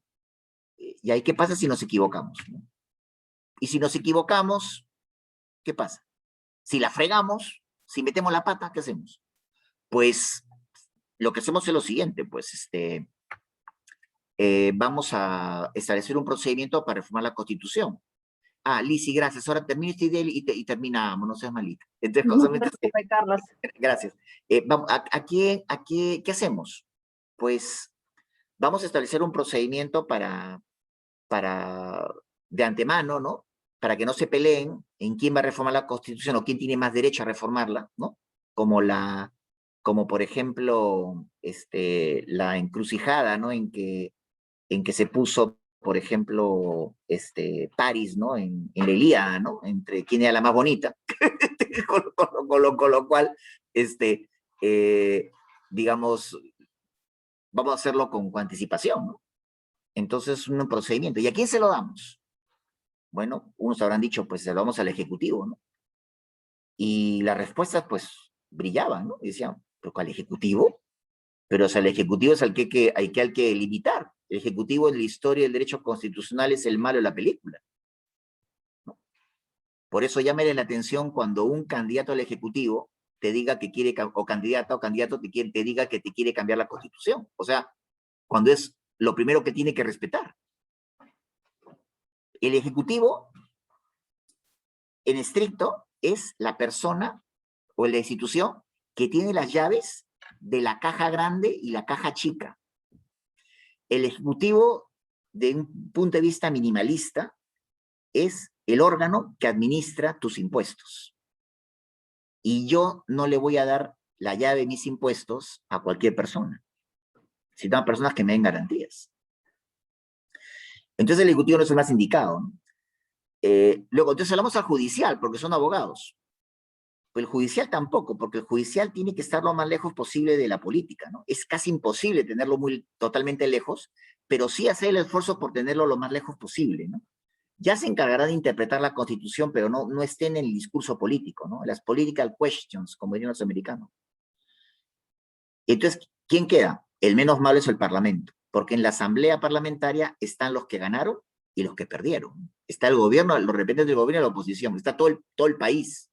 ¿Y ahí qué pasa si nos equivocamos, ¿no? Y si nos equivocamos, ¿qué pasa? Si la fregamos, si metemos la pata, ¿qué hacemos? Pues lo que hacemos es lo siguiente, pues vamos a establecer un procedimiento para reformar la Constitución. Ah, Lizzy, gracias. Ahora termina esta idea y terminamos, no seas malita. Entonces, No se preocupe, Carlos. gracias. ¿Qué hacemos? Pues vamos a establecer un procedimiento de antemano, ¿no? Para que no se peleen en quién va a reformar la Constitución o quién tiene más derecho a reformarla, ¿no? Como por ejemplo, la encrucijada, ¿no? En que se puso, por ejemplo, París, ¿no? En la Ilíada, ¿no? Entre quién era la más bonita. con lo cual, digamos, vamos a hacerlo con anticipación, ¿no? Entonces, un procedimiento. ¿Y a quién se lo damos? Bueno, unos habrán dicho, pues se lo damos al Ejecutivo, ¿no? Y las respuestas, pues, brillaban, ¿no? Y decían, ¿pero cuál Ejecutivo? Pero o sea, el Ejecutivo es al que hay que limitar. El Ejecutivo en la historia del derecho constitucional es el malo de la película, ¿no? Por eso llámele la atención cuando un candidato al Ejecutivo te diga que quiere, o candidato te diga que te quiere cambiar la Constitución. O sea, cuando es lo primero que tiene que respetar. El Ejecutivo, en estricto, es la persona o la institución que tiene las llaves de la caja grande y la caja chica. El Ejecutivo, de un punto de vista minimalista, es el órgano que administra tus impuestos. Y yo no le voy a dar la llave de mis impuestos a cualquier persona, sino a personas que me den garantías. Entonces el Ejecutivo no es el más indicado, ¿no? Luego, entonces hablamos al judicial, porque son abogados. Pero el judicial tampoco, porque el judicial tiene que estar lo más lejos posible de la política, ¿no? Es casi imposible tenerlo totalmente lejos, pero sí hacer el esfuerzo por tenerlo lo más lejos posible, ¿no? Ya se encargará de interpretar la Constitución, pero no estén en el discurso político, ¿no? Las political questions, como dirían los americanos. Entonces, ¿quién queda? El menos malo es el Parlamento, porque en la Asamblea Parlamentaria están los que ganaron y los que perdieron. Está el gobierno, los representantes del gobierno y la oposición, está todo el país.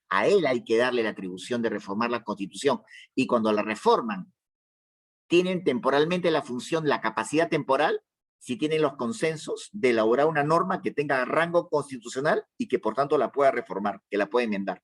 A él hay que darle la atribución de reformar la Constitución. Y cuando la reforman, tienen temporalmente la función, la capacidad temporal, si tienen los consensos, de elaborar una norma que tenga rango constitucional y que por tanto la pueda reformar, que la pueda enmendar.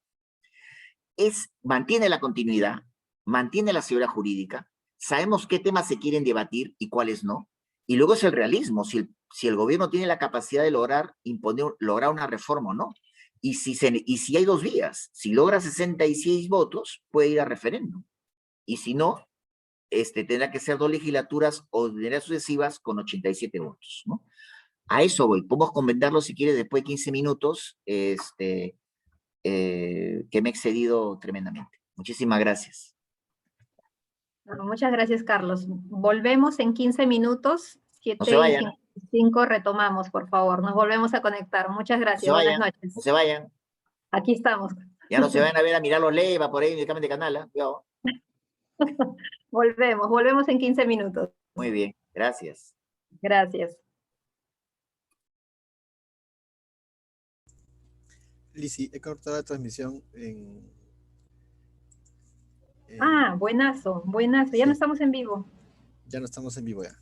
Mantiene la continuidad, mantiene la seguridad jurídica, sabemos qué temas se quieren debatir y cuáles no, y luego es el realismo, si el gobierno tiene la capacidad de lograr una reforma o no. Y si hay dos vías, si logra 66 votos, puede ir a referéndum. Y si no, tendrá que ser 2 legislaturas ordinarias sucesivas con 87 votos, ¿no? A eso voy. Podemos comentarlo si quieres después de 15 minutos, que me he excedido tremendamente. Muchísimas gracias. Bueno, muchas gracias, Carlos. Volvemos en 15 minutos. No se vayan. 7:55 retomamos, por favor. Nos volvemos a conectar. Muchas gracias. Buenas noches. No se vayan. Aquí estamos. Ya no se vayan a ver a mirar los Leiva por ahí, me cambian de canal, ¿eh? Cuidado. Volvemos en 15 minutos. Muy bien, gracias. Gracias. Lizzy, he cortado la transmisión Buenazo, buenazo. Ya no estamos en vivo. Ya no estamos en vivo ya.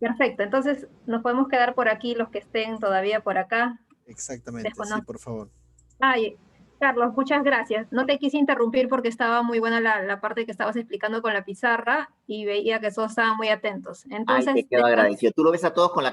Perfecto, entonces nos podemos quedar por aquí los que estén todavía por acá. Exactamente, sí, por favor. Carlos, muchas gracias. No te quise interrumpir porque estaba muy buena la parte que estabas explicando con la pizarra y veía que todos estaban muy atentos. Entonces, te quedo agradecido. Tú lo ves a todos con la